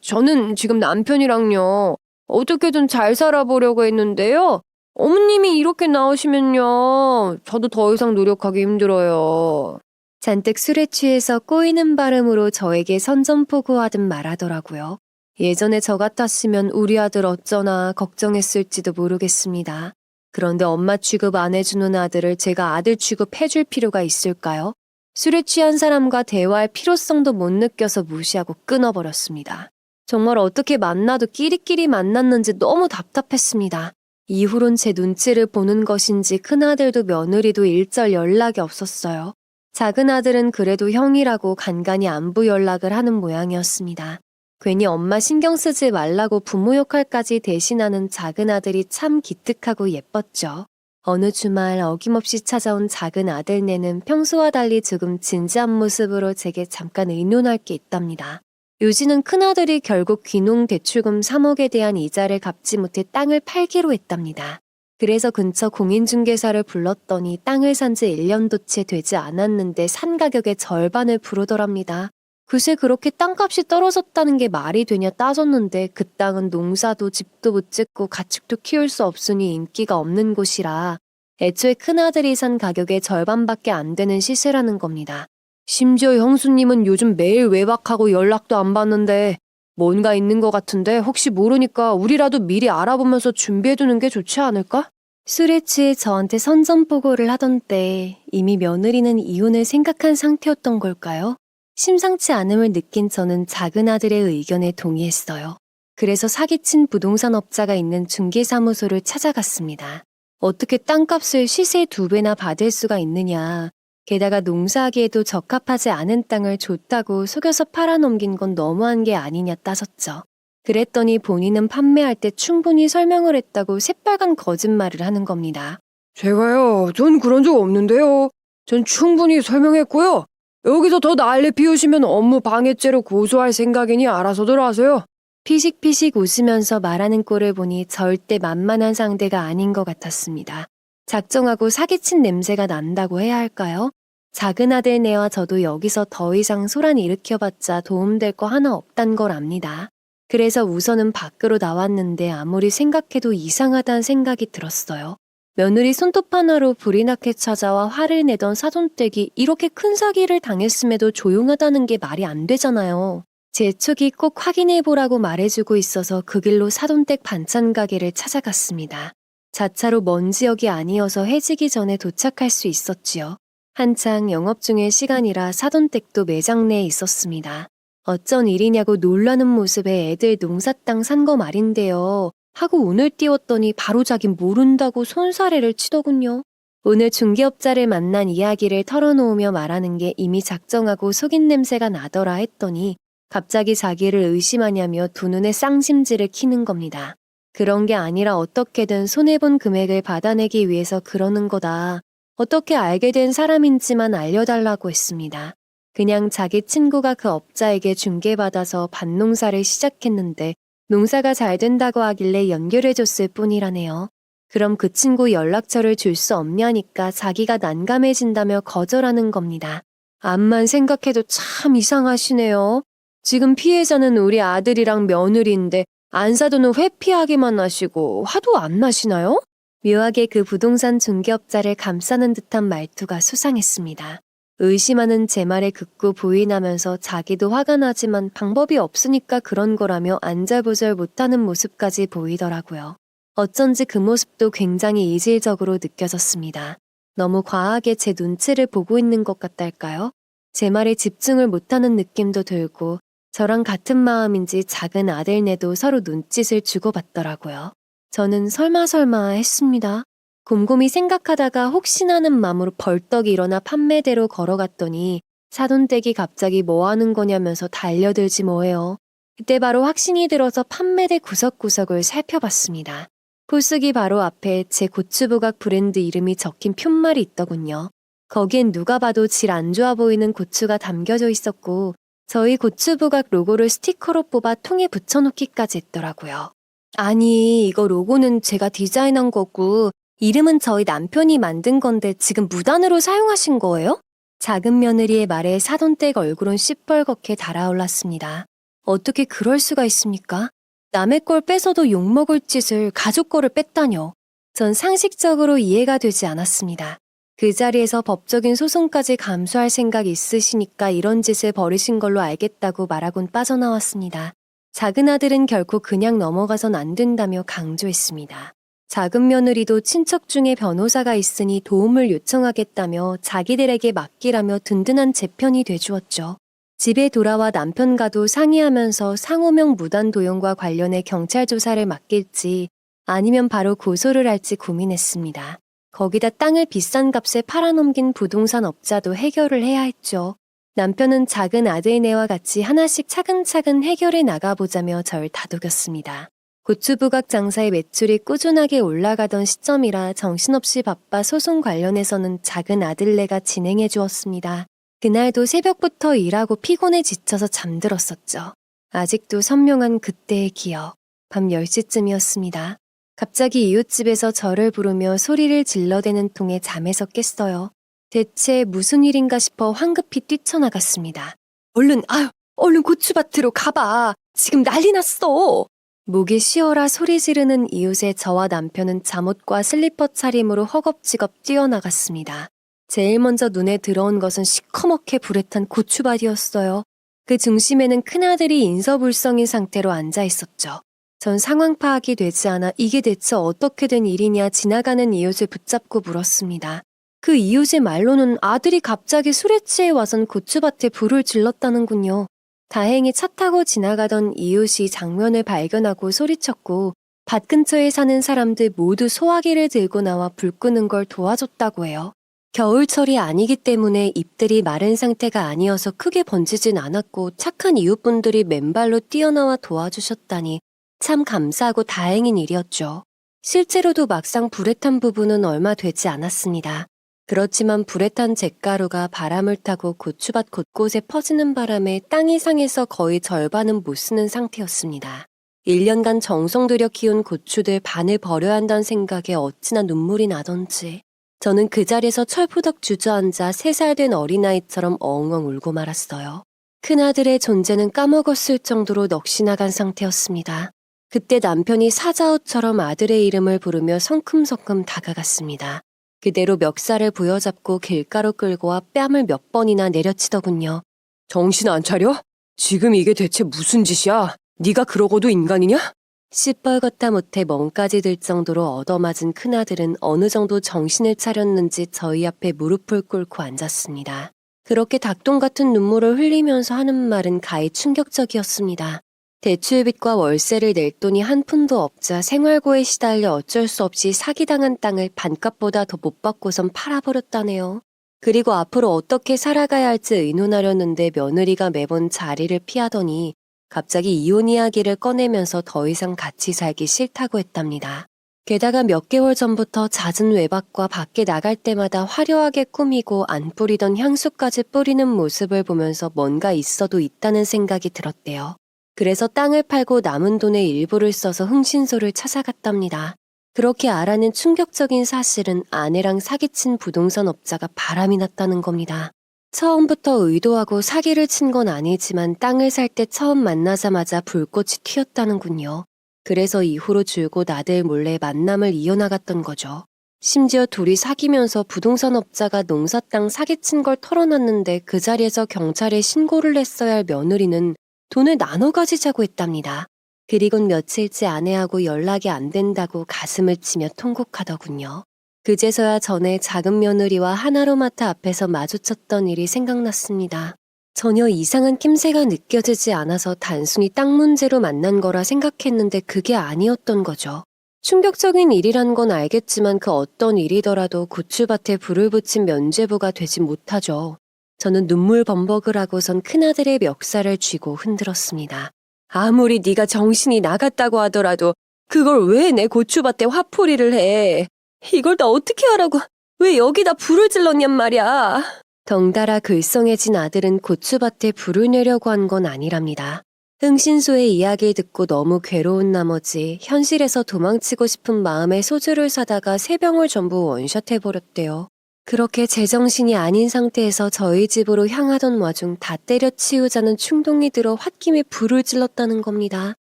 저는 지금 남편이랑요. 어떻게든 잘 살아보려고 했는데요. 어머님이 이렇게 나오시면요. 저도 더 이상 노력하기 힘들어요. 잔뜩 술에 취해서 꼬이는 발음으로 저에게 선전포고하듯 말하더라고요. 예전에 저 같았으면 우리 아들 어쩌나 걱정했을지도 모르겠습니다. 그런데 엄마 취급 안 해주는 아들을 제가 아들 취급해줄 필요가 있을까요? 술에 취한 사람과 대화할 필요성도 못 느껴서 무시하고 끊어버렸습니다. 정말 어떻게 만나도 끼리끼리 만났는지 너무 답답했습니다. 이후론 제 눈치를 보는 것인지 큰아들도 며느리도 일절 연락이 없었어요. 작은아들은 그래도 형이라고 간간히 안부 연락을 하는 모양이었습니다. 괜히 엄마 신경 쓰지 말라고 부모 역할까지 대신하는 작은아들이 참 기특하고 예뻤죠. 어느 주말 어김없이 찾아온 작은아들네는 평소와 달리 조금 진지한 모습으로 제게 잠깐 의논할 게 있답니다. 요지는 큰아들이 결국 귀농 대출금 3억에 대한 이자를 갚지 못해 땅을 팔기로 했답니다. 그래서 근처 공인중개사를 불렀더니 땅을 산 지 1년도 채 되지 않았는데 산 가격의 절반을 부르더랍니다. 글쎄 그렇게 땅값이 떨어졌다는 게 말이 되냐 따졌는데 그 땅은 농사도 집도 못 짓고 가축도 키울 수 없으니 인기가 없는 곳이라 애초에 큰아들이 산 가격의 절반밖에 안 되는 시세라는 겁니다. 심지어 형수님은 요즘 매일 외박하고 연락도 안 받는데 뭔가 있는 것 같은데 혹시 모르니까 우리라도 미리 알아보면서 준비해두는 게 좋지 않을까? 술에 취해 저한테 선전포고를 하던 때 이미 며느리는 이혼을 생각한 상태였던 걸까요? 심상치 않음을 느낀 저는 작은아들의 의견에 동의했어요. 그래서 사기친 부동산 업자가 있는 중개사무소를 찾아갔습니다. 어떻게 땅값을 시세 2배나 받을 수가 있느냐. 게다가 농사하기에도 적합하지 않은 땅을 좋다고 속여서 팔아넘긴 건 너무한 게 아니냐 따졌죠. 그랬더니 본인은 판매할 때 충분히 설명을 했다고 새빨간 거짓말을 하는 겁니다. 제가요, 전 그런 적 없는데요. 전 충분히 설명했고요. 여기서 더 난리 피우시면 업무 방해죄로 고소할 생각이니 알아서들 하세요. 피식피식 웃으면서 말하는 꼴을 보니 절대 만만한 상대가 아닌 것 같았습니다. 작정하고 사기친 냄새가 난다고 해야 할까요? 작은아들네와 저도 여기서 더 이상 소란 일으켜봤자 도움될 거 하나 없단 걸 압니다. 그래서 우선은 밖으로 나왔는데 아무리 생각해도 이상하다는 생각이 들었어요. 며느리 손톱 하나로 불이 나게 찾아와 화를 내던 사돈댁이 이렇게 큰 사기를 당했음에도 조용하다는 게 말이 안 되잖아요. 제 촉이 꼭 확인해보라고 말해주고 있어서 그 길로 사돈댁 반찬 가게를 찾아갔습니다. 자차로 먼 지역이 아니어서 해지기 전에 도착할 수 있었지요. 한창 영업 중의 시간이라 사돈댁도 매장 내에 있었습니다. 어쩐 일이냐고 놀라는 모습에 애들 농사 땅 산 거 말인데요. 하고 운을 띄웠더니 바로 자긴 모른다고 손사래를 치더군요. 오늘 중개업자를 만난 이야기를 털어놓으며 말하는 게 이미 작정하고 속인 냄새가 나더라 했더니 갑자기 자기를 의심하냐며 두 눈에 쌍심지를 키는 겁니다. 그런 게 아니라 어떻게든 손해본 금액을 받아내기 위해서 그러는 거다. 어떻게 알게 된 사람인지만 알려달라고 했습니다. 그냥 자기 친구가 그 업자에게 중개받아서 밭농사를 시작했는데 농사가 잘 된다고 하길래 연결해줬을 뿐이라네요. 그럼 그 친구 연락처를 줄 수 없냐니까 자기가 난감해진다며 거절하는 겁니다. 암만 생각해도 참 이상하시네요. 지금 피해자는 우리 아들이랑 며느리인데 안 사도는 회피하기만 하시고 화도 안 나시나요? 묘하게 그 부동산 중개업자를 감싸는 듯한 말투가 수상했습니다. 의심하는 제 말에 극구 부인하면서 자기도 화가 나지만 방법이 없으니까 그런 거라며 안절부절 못하는 모습까지 보이더라고요. 어쩐지 그 모습도 굉장히 이질적으로 느껴졌습니다. 너무 과하게 제 눈치를 보고 있는 것 같달까요? 제 말에 집중을 못하는 느낌도 들고 저랑 같은 마음인지 작은 아들네도 서로 눈짓을 주고받더라고요. 저는 설마 했습니다. 곰곰이 생각하다가 혹시나는 마음으로 벌떡 일어나 판매대로 걸어갔더니 사돈댁이 갑자기 뭐 하는 거냐면서 달려들지 뭐해요. 그때 바로 확신이 들어서 판매대 구석구석을 살펴봤습니다. 포스기 바로 앞에 제 고추부각 브랜드 이름이 적힌 푯말이 있더군요. 거기엔 누가 봐도 질 안 좋아 보이는 고추가 담겨져 있었고 저희 고추부각 로고를 스티커로 뽑아 통에 붙여놓기까지 했더라고요. 아니 이거 로고는 제가 디자인한 거고 이름은 저희 남편이 만든 건데 지금 무단으로 사용하신 거예요? 작은 며느리의 말에 사돈댁 얼굴은 시뻘겋게 달아올랐습니다. 어떻게 그럴 수가 있습니까? 남의 걸 뺏어도 욕먹을 짓을 가족 거를 뺐다뇨. 전 상식적으로 이해가 되지 않았습니다. 그 자리에서 법적인 소송까지 감수할 생각 있으시니까 이런 짓을 벌이신 걸로 알겠다고 말하곤 빠져나왔습니다. 작은 아들은 결코 그냥 넘어가선 안 된다며 강조했습니다. 작은 며느리도 친척 중에 변호사가 있으니 도움을 요청하겠다며 자기들에게 맡기라며 든든한 재편이 돼주었죠. 집에 돌아와 남편과도 상의하면서 상호명 무단 도용과 관련해 경찰 조사를 맡길지 아니면 바로 고소를 할지 고민했습니다. 거기다 땅을 비싼 값에 팔아넘긴 부동산 업자도 해결을 해야 했죠. 남편은 작은 아들네와 같이 하나씩 차근차근 해결해 나가보자며 절 다독였습니다. 고추부각 장사의 매출이 꾸준하게 올라가던 시점이라 정신없이 바빠 소송 관련해서는 작은 아들네가 진행해 주었습니다. 그날도 새벽부터 일하고 피곤해 지쳐서 잠들었었죠. 아직도 선명한 그때의 기억. 밤 10시쯤이었습니다. 갑자기 이웃집에서 저를 부르며 소리를 질러대는 통에 잠에서 깼어요. 대체 무슨 일인가 싶어 황급히 뛰쳐나갔습니다. 얼른 고추밭으로 가봐. 지금 난리 났어. 목이 쉬어라 소리 지르는 이웃에 저와 남편은 잠옷과 슬리퍼 차림으로 허겁지겁 뛰어나갔습니다. 제일 먼저 눈에 들어온 것은 시커멓게 불에 탄 고추밭이었어요. 그 중심에는 큰아들이 인서불성인 상태로 앉아 있었죠. 전 상황 파악이 되지 않아 이게 대체 어떻게 된 일이냐 지나가는 이웃을 붙잡고 물었습니다. 그 이웃의 말로는 아들이 갑자기 술에 취해 와선 고추밭에 불을 질렀다는군요. 다행히 차 타고 지나가던 이웃이 장면을 발견하고 소리쳤고 밭 근처에 사는 사람들 모두 소화기를 들고 나와 불 끄는 걸 도와줬다고 해요. 겨울철이 아니기 때문에 잎들이 마른 상태가 아니어서 크게 번지진 않았고 착한 이웃분들이 맨발로 뛰어나와 도와주셨다니 참 감사하고 다행인 일이었죠. 실제로도 막상 불에 탄 부분은 얼마 되지 않았습니다. 그렇지만 불에 탄 잿가루가 바람을 타고 고추밭 곳곳에 퍼지는 바람에 땅이 상해서 거의 절반은 못 쓰는 상태였습니다. 1년간 정성 들여 키운 고추들 반을 버려야 한다는 생각에 어찌나 눈물이 나던지 저는 그 자리에서 철푸덕 주저앉아 3살 된 어린아이처럼 엉엉 울고 말았어요. 큰아들의 존재는 까먹었을 정도로 넋이 나간 상태였습니다. 그때 남편이 사자우처럼 아들의 이름을 부르며 성큼성큼 다가갔습니다. 그대로 멱살을 부여잡고 길가로 끌고 와 뺨을 몇 번이나 내려치더군요. 정신 안 차려? 지금 이게 대체 무슨 짓이야? 네가 그러고도 인간이냐? 시뻘겋다 못해 멍까지 들 정도로 얻어맞은 큰아들은 어느 정도 정신을 차렸는지 저희 앞에 무릎을 꿇고 앉았습니다. 그렇게 닭똥 같은 눈물을 흘리면서 하는 말은 가히 충격적이었습니다. 대출빚과 월세를 낼 돈이 한 푼도 없자 생활고에 시달려 어쩔 수 없이 사기당한 땅을 반값보다 더 못 받고선 팔아버렸다네요. 그리고 앞으로 어떻게 살아가야 할지 의논하려는데 며느리가 매번 자리를 피하더니 갑자기 이혼 이야기를 꺼내면서 더 이상 같이 살기 싫다고 했답니다. 게다가 몇 개월 전부터 잦은 외박과 밖에 나갈 때마다 화려하게 꾸미고 안 뿌리던 향수까지 뿌리는 모습을 보면서 뭔가 있어도 있다는 생각이 들었대요. 그래서 땅을 팔고 남은 돈의 일부를 써서 흥신소를 찾아갔답니다. 그렇게 알아낸 충격적인 사실은 아내랑 사기친 부동산 업자가 바람이 났다는 겁니다. 처음부터 의도하고 사기를 친 건 아니지만 땅을 살 때 처음 만나자마자 불꽃이 튀었다는군요. 그래서 이후로 줄곧 아들 몰래 만남을 이어나갔던 거죠. 심지어 둘이 사귀면서 부동산 업자가 농사 땅 사기친 걸 털어놨는데 그 자리에서 경찰에 신고를 했어야 할 며느리는 돈을 나눠 가지자고 했답니다. 그리곤 며칠째 아내하고 연락이 안 된다고 가슴을 치며 통곡하더군요. 그제서야 전에 작은 며느리와 하나로마트 앞에서 마주쳤던 일이 생각났습니다. 전혀 이상한 낌새가 느껴지지 않아서 단순히 땅 문제로 만난 거라 생각했는데 그게 아니었던 거죠. 충격적인 일이란 건 알겠지만 그 어떤 일이더라도 고추밭에 불을 붙인 면죄부가 되지 못하죠. 저는 눈물 범벅을 하고선 큰아들의 멱살을 쥐고 흔들었습니다. 아무리 네가 정신이 나갔다고 하더라도 그걸 왜 내 고추밭에 화풀이를 해? 이걸 다 어떻게 하라고? 왜 여기다 불을 질렀냔 말이야. 덩달아 글썽해진 아들은 고추밭에 불을 내려고 한 건 아니랍니다. 흥신소의 이야기를 듣고 너무 괴로운 나머지 현실에서 도망치고 싶은 마음에 소주를 사다가 3병을 전부 원샷해버렸대요. 그렇게 제정신이 아닌 상태에서 저희 집으로 향하던 와중 다 때려치우자는 충동이 들어 홧김에 불을 질렀다는 겁니다.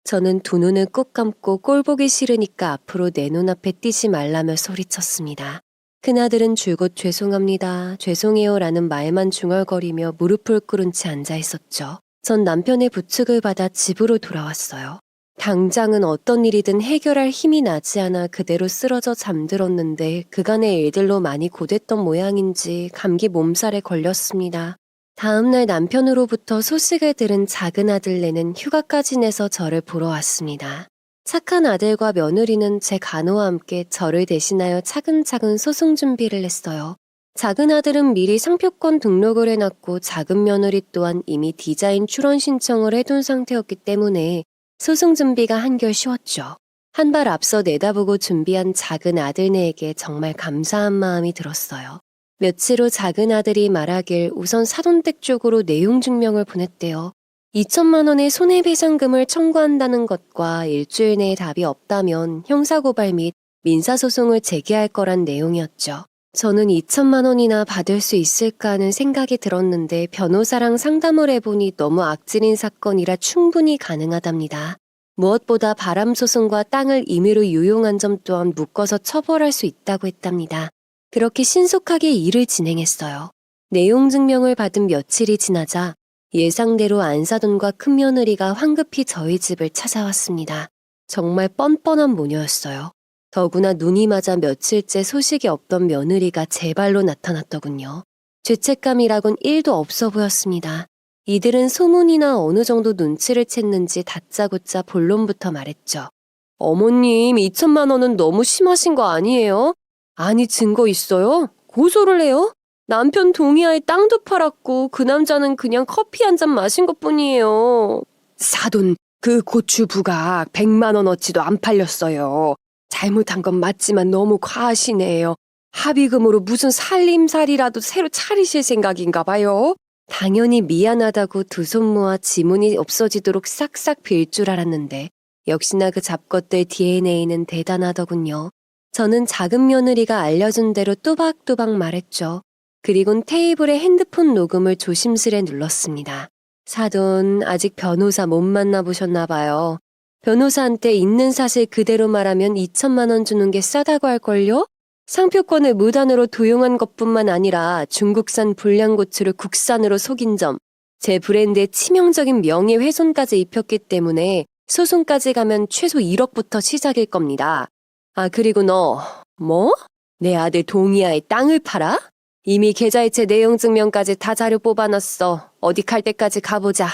저는 두 눈을 꼭 감고 꼴 보기 싫으니까 앞으로 내 눈앞에 띄지 말라며 소리쳤습니다. 큰아들은 줄곧 죄송합니다, 죄송해요 라는 말만 중얼거리며 무릎을 꿇은 채 앉아 있었죠. 전 남편의 부축을 받아 집으로 돌아왔어요. 당장은 어떤 일이든 해결할 힘이 나지 않아 그대로 쓰러져 잠들었는데 그간의 일들로 많이 고됐던 모양인지 감기 몸살에 걸렸습니다. 다음날 남편으로부터 소식을 들은 작은 아들네는 휴가까지 내서 저를 보러 왔습니다. 착한 아들과 며느리는 제 간호와 함께 저를 대신하여 차근차근 소송 준비를 했어요. 작은 아들은 미리 상표권 등록을 해놨고 작은 며느리 또한 이미 디자인 출원 신청을 해둔 상태였기 때문에 소송 준비가 한결 쉬웠죠. 한 발 앞서 내다보고 준비한 작은 아들네에게 정말 감사한 마음이 들었어요. 며칠 후 작은 아들이 말하길 우선 사돈댁 쪽으로 내용 증명을 보냈대요. 2천만 원의 손해배상금을 청구한다는 것과 일주일 내에 답이 없다면 형사고발 및 민사소송을 제기할 거란 내용이었죠. 저는 2천만 원이나 받을 수 있을까 하는 생각이 들었는데 변호사랑 상담을 해보니 너무 악질인 사건이라 충분히 가능하답니다. 무엇보다 바람소송과 땅을 임의로 유용한 점 또한 묶어서 처벌할 수 있다고 했답니다. 그렇게 신속하게 일을 진행했어요. 내용 증명을 받은 며칠이 지나자 예상대로 안사돈과 큰며느리가 황급히 저희 집을 찾아왔습니다. 정말 뻔뻔한 모녀였어요. 더구나 눈이 맞아 며칠째 소식이 없던 며느리가 제 발로 나타났더군요. 죄책감이라곤 1도 없어 보였습니다. 이들은 소문이나 어느 정도 눈치를 챘는지 다짜고짜 본론부터 말했죠. 어머님, 2천만 원은 너무 심하신 거 아니에요? 아니, 증거 있어요? 고소를 해요? 남편 동의하에 땅도 팔았고 그 남자는 그냥 커피 한 잔 마신 것뿐이에요. 사돈, 그 고추 부각 100만 원어치도 안 팔렸어요. 잘못한 건 맞지만 너무 과하시네요. 합의금으로 무슨 살림살이라도 새로 차리실 생각인가 봐요. 당연히 미안하다고 두 손 모아 지문이 없어지도록 싹싹 빌 줄 알았는데 역시나 그 잡것들 DNA는 대단하더군요. 저는 작은 며느리가 알려준 대로 또박또박 말했죠. 그리곤 테이블에 핸드폰 녹음을 조심스레 눌렀습니다. 사돈, 아직 변호사 못 만나보셨나 봐요. 변호사한테 있는 사실 그대로 말하면 2천만 원 주는 게 싸다고 할걸요? 상표권을 무단으로 도용한 것뿐만 아니라 중국산 불량고추를 국산으로 속인 점, 제 브랜드에 치명적인 명예훼손까지 입혔기 때문에 소송까지 가면 최소 1억부터 시작일 겁니다. 아, 그리고 너, 뭐? 내 아들 동의하에 땅을 팔아? 이미 계좌이체 내용 증명까지 다 자료 뽑아놨어. 어디 갈 때까지 가보자.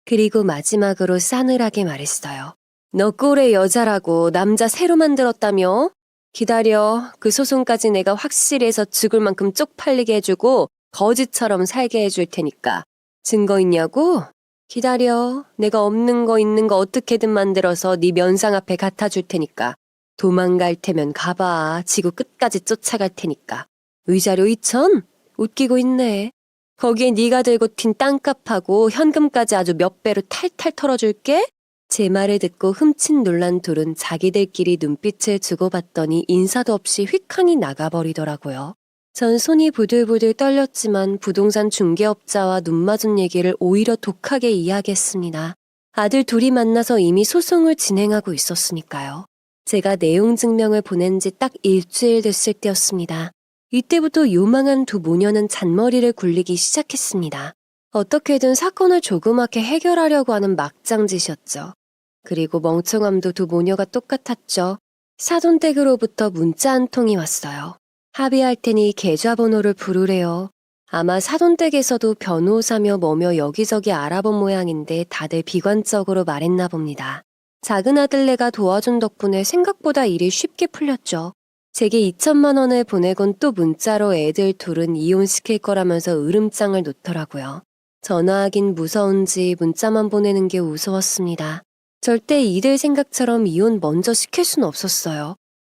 그리고 마지막으로 싸늘하게 말했어요. 너 꼴의 여자라고 남자 새로 만들었다며? 기다려. 그 소송까지 내가 확실히 해서 죽을 만큼 쪽팔리게 해주고 거지처럼 살게 해줄 테니까. 증거 있냐고? 기다려. 내가 없는 거 있는 거 어떻게든 만들어서 네 면상 앞에 갖다 줄 테니까. 도망갈 테면 가봐. 지구 끝까지 쫓아갈 테니까. 위자료 2천? 웃기고 있네. 거기에 네가 들고 튄 땅값하고 현금까지 아주 몇 배로 탈탈 털어줄게? 제 말을 듣고 흠칫 놀란 둘은 자기들끼리 눈빛을 주고받더니 인사도 없이 휙하니 나가버리더라고요. 전 손이 부들부들 떨렸지만 부동산 중개업자와 눈 맞은 얘기를 오히려 독하게 이야기했습니다. 아들 둘이 만나서 이미 소송을 진행하고 있었으니까요. 제가 내용 증명을 보낸 지 딱 일주일 됐을 때였습니다. 이때부터 요망한 두 모녀는 잔머리를 굴리기 시작했습니다. 어떻게든 사건을 조그맣게 해결하려고 하는 막장짓이었죠. 그리고 멍청함도 두 모녀가 똑같았죠. 사돈댁으로부터 문자 한 통이 왔어요. 합의할 테니 계좌번호를 부르래요. 아마 사돈댁에서도 변호사며 뭐며 여기저기 알아본 모양인데 다들 비관적으로 말했나 봅니다. 작은 아들네가 도와준 덕분에 생각보다 일이 쉽게 풀렸죠. 제게 2천만 원을 보내곤 또 문자로 애들 둘은 이혼시킬 거라면서 으름장을 놓더라고요. 전화하긴 무서운지 문자만 보내는 게 우스웠습니다. 절대 이들 생각처럼 이혼 먼저 시킬 순 없었어요.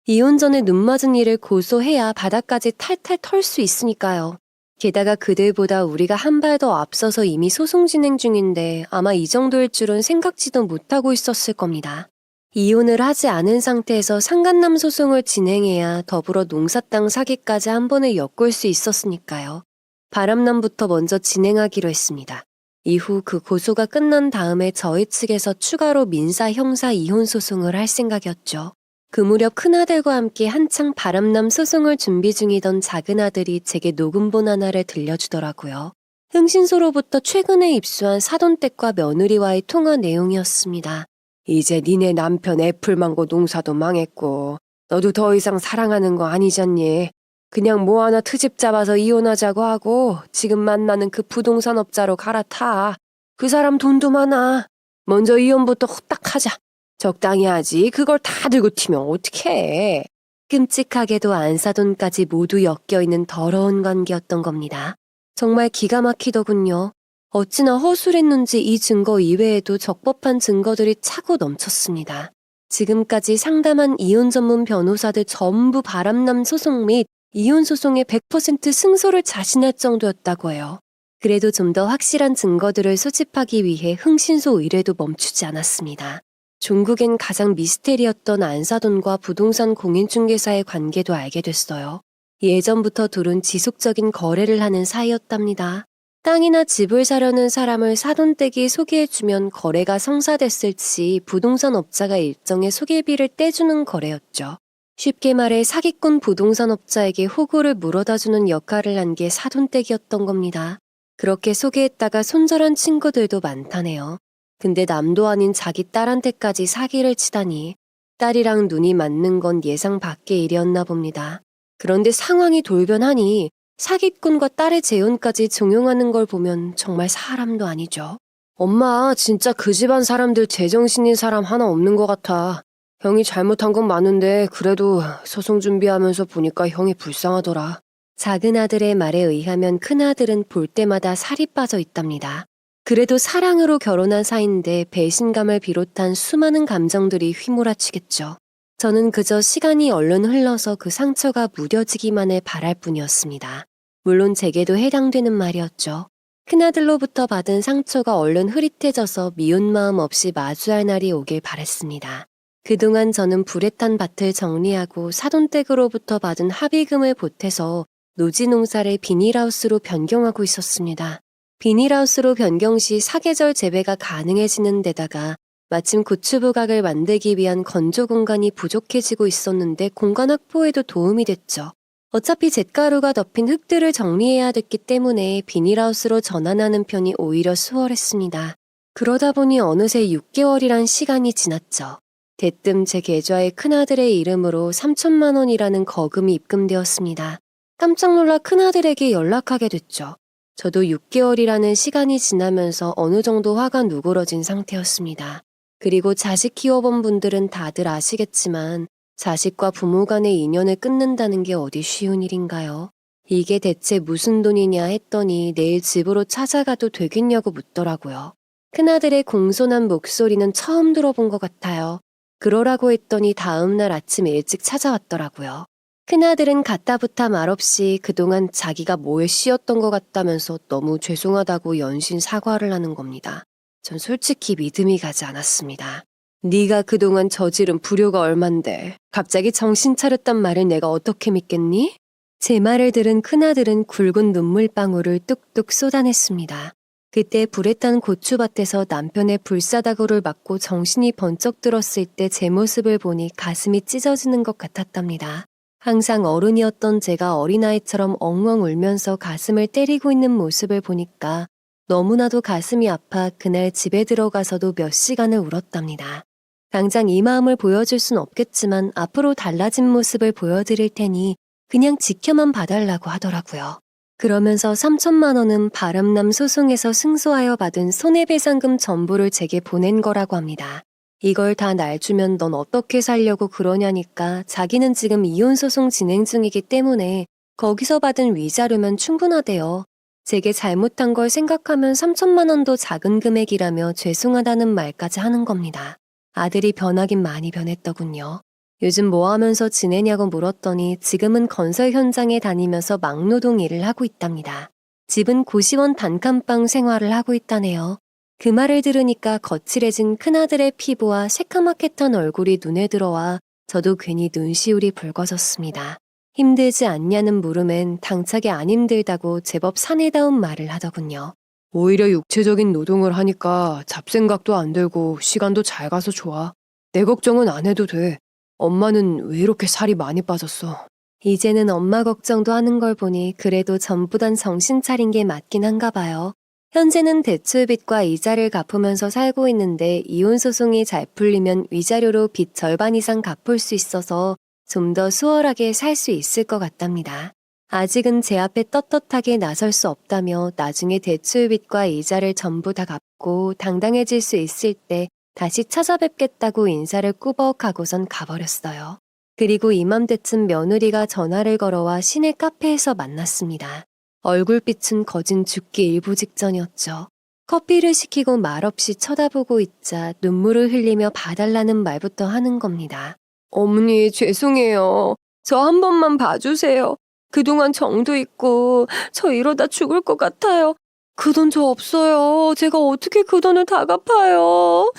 이혼 전에 눈 맞은 일을 고소해야 바닥까지 탈탈 털 수 있으니까요. 게다가 그들보다 우리가 한 발 더 앞서서 이미 소송 진행 중인데 아마 이 정도일 줄은 생각지도 못하고 있었을 겁니다. 이혼을 하지 않은 상태에서 상간남 소송을 진행해야 더불어 농사 땅 사기까지 한 번에 엮을 수 있었으니까요. 바람남부터 먼저 진행하기로 했습니다. 이후 그 고소가 끝난 다음에 저희 측에서 추가로 민사 형사 이혼 소송을 할 생각이었죠. 그 무렵 큰아들과 함께 한창 바람남 소송을 준비 중이던 작은아들이 제게 녹음본 하나를 들려주더라고요. 흥신소로부터 최근에 입수한 사돈댁과 며느리와의 통화 내용이었습니다. 이제 니네 남편 애플망고 농사도 망했고 너도 더 이상 사랑하는 거 아니잖니? 그냥 뭐 하나 트집 잡아서 이혼하자고 하고 지금 만나는 그 부동산 업자로 갈아타. 그 사람 돈도 많아. 먼저 이혼부터 후딱 하자. 적당히 하지. 그걸 다 들고 튀면 어떡해. 끔찍하게도 안사돈까지 모두 엮여있는 더러운 관계였던 겁니다. 정말 기가 막히더군요. 어찌나 허술했는지 이 증거 이외에도 적법한 증거들이 차고 넘쳤습니다. 지금까지 상담한 이혼 전문 변호사들 전부 바람남 소송 및 이혼 소송의 100% 승소를 자신할 정도였다고 해요. 그래도 좀 더 확실한 증거들을 수집하기 위해 흥신소 의뢰도 멈추지 않았습니다. 종국엔 가장 미스테리였던 안사돈과 부동산 공인중개사의 관계도 알게 됐어요. 예전부터 둘은 지속적인 거래를 하는 사이였답니다. 땅이나 집을 사려는 사람을 사돈댁이 소개해주면 거래가 성사됐을지 부동산 업자가 일정의 소개비를 떼주는 거래였죠. 쉽게 말해 사기꾼 부동산 업자에게 호구를 물어다주는 역할을 한 게 사돈댁이었던 겁니다. 그렇게 소개했다가 손절한 친구들도 많다네요. 근데 남도 아닌 자기 딸한테까지 사기를 치다니 딸이랑 눈이 맞는 건 예상 밖의 일이었나 봅니다. 그런데 상황이 돌변하니 사기꾼과 딸의 재혼까지 종용하는 걸 보면 정말 사람도 아니죠. 엄마, 진짜 그 집안 사람들 제정신인 사람 하나 없는 것 같아. 형이 잘못한 건 많은데 그래도 소송 준비하면서 보니까 형이 불쌍하더라. 작은 아들의 말에 의하면 큰 아들은 볼 때마다 살이 빠져 있답니다. 그래도 사랑으로 결혼한 사이인데 배신감을 비롯한 수많은 감정들이 휘몰아치겠죠. 저는 그저 시간이 얼른 흘러서 그 상처가 무뎌지기만을 바랄 뿐이었습니다. 물론 제게도 해당되는 말이었죠. 큰아들로부터 받은 상처가 얼른 흐릿해져서 미운 마음 없이 마주할 날이 오길 바랬습니다. 그동안 저는 불에 탄 밭을 정리하고 사돈댁으로부터 받은 합의금을 보태서 노지 농사를 비닐하우스로 변경하고 있었습니다. 비닐하우스로 변경 시 사계절 재배가 가능해지는 데다가 마침 고추부각을 만들기 위한 건조 공간이 부족해지고 있었는데 공간 확보에도 도움이 됐죠. 어차피 잿가루가 덮인 흙들을 정리해야 됐기 때문에 비닐하우스로 전환하는 편이 오히려 수월했습니다. 그러다 보니 어느새 6개월이란 시간이 지났죠. 대뜸 제 계좌에 큰아들의 이름으로 3천만 원이라는 거금이 입금되었습니다. 깜짝 놀라 큰아들에게 연락하게 됐죠. 저도 6개월이라는 시간이 지나면서 어느 정도 화가 누그러진 상태였습니다. 그리고 자식 키워본 분들은 다들 아시겠지만 자식과 부모 간의 인연을 끊는다는 게 어디 쉬운 일인가요? 이게 대체 무슨 돈이냐 했더니 내일 집으로 찾아가도 되겠냐고 묻더라고요. 큰아들의 공손한 목소리는 처음 들어본 것 같아요. 그러라고 했더니 다음날 아침 일찍 찾아왔더라고요. 큰아들은 가타부타 말없이 그동안 자기가 뭐에 씌였던 것 같다면서 너무 죄송하다고 연신 사과를 하는 겁니다. 전 솔직히 믿음이 가지 않았습니다. 네가 그동안 저지른 불효가 얼만데 갑자기 정신 차렸단 말을 내가 어떻게 믿겠니? 제 말을 들은 큰아들은 굵은 눈물방울을 뚝뚝 쏟아냈습니다. 그때 불에 탄 고추밭에서 남편의 불사다구를 맞고 정신이 번쩍 들었을 때 제 모습을 보니 가슴이 찢어지는 것 같았답니다. 항상 어른이었던 제가 어린아이처럼 엉엉 울면서 가슴을 때리고 있는 모습을 보니까 너무나도 가슴이 아파 그날 집에 들어가서도 몇 시간을 울었답니다. 당장 이 마음을 보여줄 순 없겠지만 앞으로 달라진 모습을 보여드릴 테니 그냥 지켜만 봐달라고 하더라고요. 그러면서 3천만 원은 바람남 소송에서 승소하여 받은 손해배상금 전부를 제게 보낸 거라고 합니다. 이걸 다 날 주면 넌 어떻게 살려고 그러냐니까 자기는 지금 이혼소송 진행 중이기 때문에 거기서 받은 위자료면 충분하대요. 제게 잘못한 걸 생각하면 3천만 원도 작은 금액이라며 죄송하다는 말까지 하는 겁니다. 아들이 변하긴 많이 변했더군요. 요즘 뭐 하면서 지내냐고 물었더니 지금은 건설 현장에 다니면서 막노동 일을 하고 있답니다. 집은 고시원 단칸방 생활을 하고 있다네요. 그 말을 들으니까 거칠해진 큰아들의 피부와 새카맣게 탄 얼굴이 눈에 들어와 저도 괜히 눈시울이 붉어졌습니다. 힘들지 않냐는 물음엔 당차게 안 힘들다고 제법 사내다운 말을 하더군요. 오히려 육체적인 노동을 하니까 잡생각도 안 들고 시간도 잘 가서 좋아. 내 걱정은 안 해도 돼. 엄마는 왜 이렇게 살이 많이 빠졌어? 이제는 엄마 걱정도 하는 걸 보니 그래도 전보단 정신 차린 게 맞긴 한가 봐요. 현재는 대출빚과 이자를 갚으면서 살고 있는데 이혼 소송이 잘 풀리면 위자료로 빚 절반 이상 갚을 수 있어서 좀 더 수월하게 살 수 있을 것 같답니다. 아직은 제 앞에 떳떳하게 나설 수 없다며 나중에 대출빚과 이자를 전부 다 갚고 당당해질 수 있을 때 다시 찾아뵙겠다고 인사를 꾸벅하고선 가버렸어요. 그리고 이맘때쯤 며느리가 전화를 걸어와 시내 카페에서 만났습니다. 얼굴빛은 거진 죽기 일부 직전이었죠. 커피를 시키고 말없이 쳐다보고 있자 눈물을 흘리며 봐달라는 말부터 하는 겁니다. 어머니, 죄송해요. 저 한 번만 봐주세요. 그동안 정도 있고 저 이러다 죽을 것 같아요. 그 돈 저 없어요. 제가 어떻게 그 돈을 다 갚아요.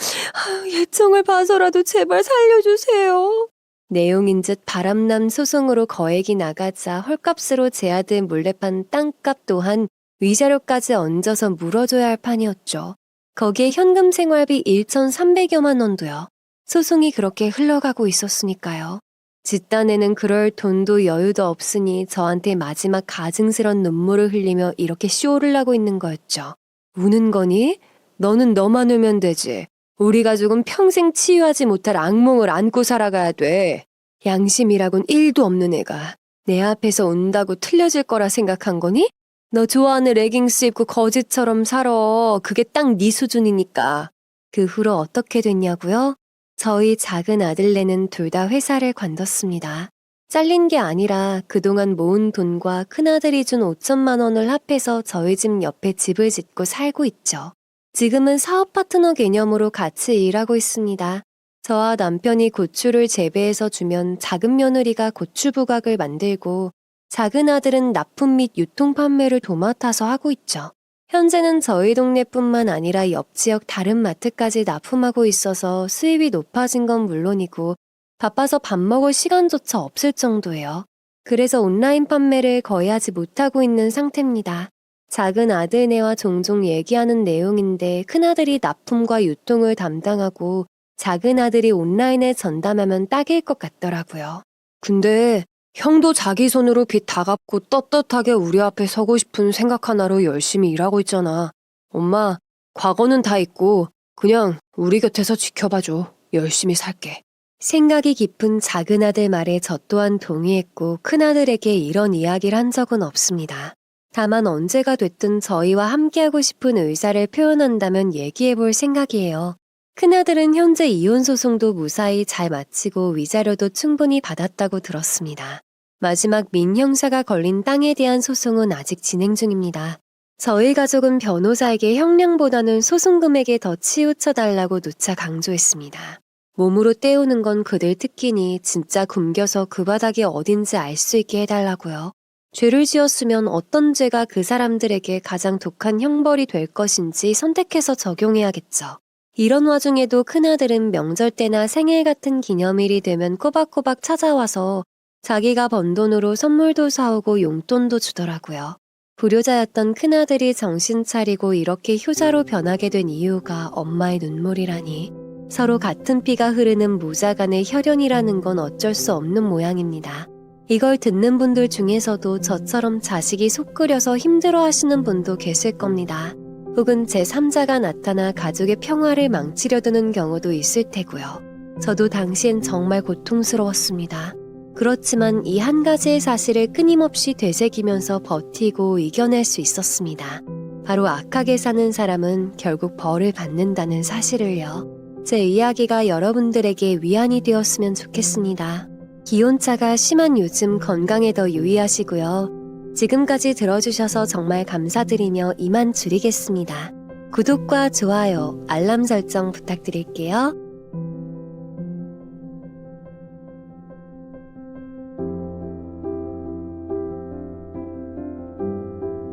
예정을 봐서라도 제발 살려주세요. 내용인즉 바람남 소송으로 거액이 나가자 헐값으로 제 아들 몰래 판 땅값 또한 위자료까지 얹어서 물어줘야 할 판이었죠. 거기에 현금 생활비 1,300여만 원도요. 소송이 그렇게 흘러가고 있었으니까요. 집단에는 그럴 돈도 여유도 없으니 저한테 마지막 가증스런 눈물을 흘리며 이렇게 쇼를 하고 있는 거였죠. 우는 거니? 너는 너만 울면 되지. 우리 가족은 평생 치유하지 못할 악몽을 안고 살아가야 돼. 양심이라곤 1도 없는 애가 내 앞에서 운다고 틀려질 거라 생각한 거니? 너 좋아하는 레깅스 입고 거지처럼 살아. 그게 딱 네 수준이니까. 그 후로 어떻게 됐냐고요? 저희 작은 아들네는 둘 다 회사를 관뒀습니다. 잘린 게 아니라 그동안 모은 돈과 큰아들이 준 5천만 원을 합해서 저희 집 옆에 집을 짓고 살고 있죠. 지금은 사업 파트너 개념으로 같이 일하고 있습니다. 저와 남편이 고추를 재배해서 주면 작은 며느리가 고추 부각을 만들고 작은 아들은 납품 및 유통 판매를 도맡아서 하고 있죠. 현재는 저희 동네뿐만 아니라 옆 지역 다른 마트까지 납품하고 있어서 수입이 높아진 건 물론이고 바빠서 밥 먹을 시간조차 없을 정도예요. 그래서 온라인 판매를 거의 하지 못하고 있는 상태입니다. 작은 아들네와 종종 얘기하는 내용인데 큰아들이 납품과 유통을 담당하고 작은 아들이 온라인에 전담하면 딱일 것 같더라고요. 근데 형도 자기 손으로 빚 다 갚고 떳떳하게 우리 앞에 서고 싶은 생각 하나로 열심히 일하고 있잖아. 엄마, 과거는 다 잊고 그냥 우리 곁에서 지켜봐줘. 열심히 살게. 생각이 깊은 작은 아들 말에 저 또한 동의했고 큰아들에게 이런 이야기를 한 적은 없습니다. 다만 언제가 됐든 저희와 함께하고 싶은 의사를 표현한다면 얘기해볼 생각이에요. 큰아들은 현재 이혼 소송도 무사히 잘 마치고 위자료도 충분히 받았다고 들었습니다. 마지막 민 형사가 걸린 땅에 대한 소송은 아직 진행 중입니다. 저희 가족은 변호사에게 형량보다는 소송 금액에 더 치우쳐달라고 누차 강조했습니다. 몸으로 때우는 건 그들 특기니 진짜 굶겨서 그 바닥이 어딘지 알 수 있게 해달라고요. 죄를 지었으면 어떤 죄가 그 사람들에게 가장 독한 형벌이 될 것인지 선택해서 적용해야겠죠. 이런 와중에도 큰아들은 명절 때나 생일 같은 기념일이 되면 꼬박꼬박 찾아와서 자기가 번 돈으로 선물도 사오고 용돈도 주더라고요. 불효자였던 큰아들이 정신 차리고 이렇게 효자로 변하게 된 이유가 엄마의 눈물이라니. 서로 같은 피가 흐르는 모자간의 혈연이라는 건 어쩔 수 없는 모양입니다. 이걸 듣는 분들 중에서도 저처럼 자식이 속 끓여서 힘들어하시는 분도 계실 겁니다. 혹은 제3자가 나타나 가족의 평화를 망치려 드는 경우도 있을 테고요. 저도 당시엔 정말 고통스러웠습니다. 그렇지만 이 한 가지의 사실을 끊임없이 되새기면서 버티고 이겨낼 수 있었습니다. 바로 악하게 사는 사람은 결국 벌을 받는다는 사실을요. 제 이야기가 여러분들에게 위안이 되었으면 좋겠습니다. 기온차가 심한 요즘 건강에 더 유의하시고요. 지금까지 들어주셔서 정말 감사드리며 이만 줄이겠습니다. 구독과 좋아요, 알람 설정 부탁드릴게요.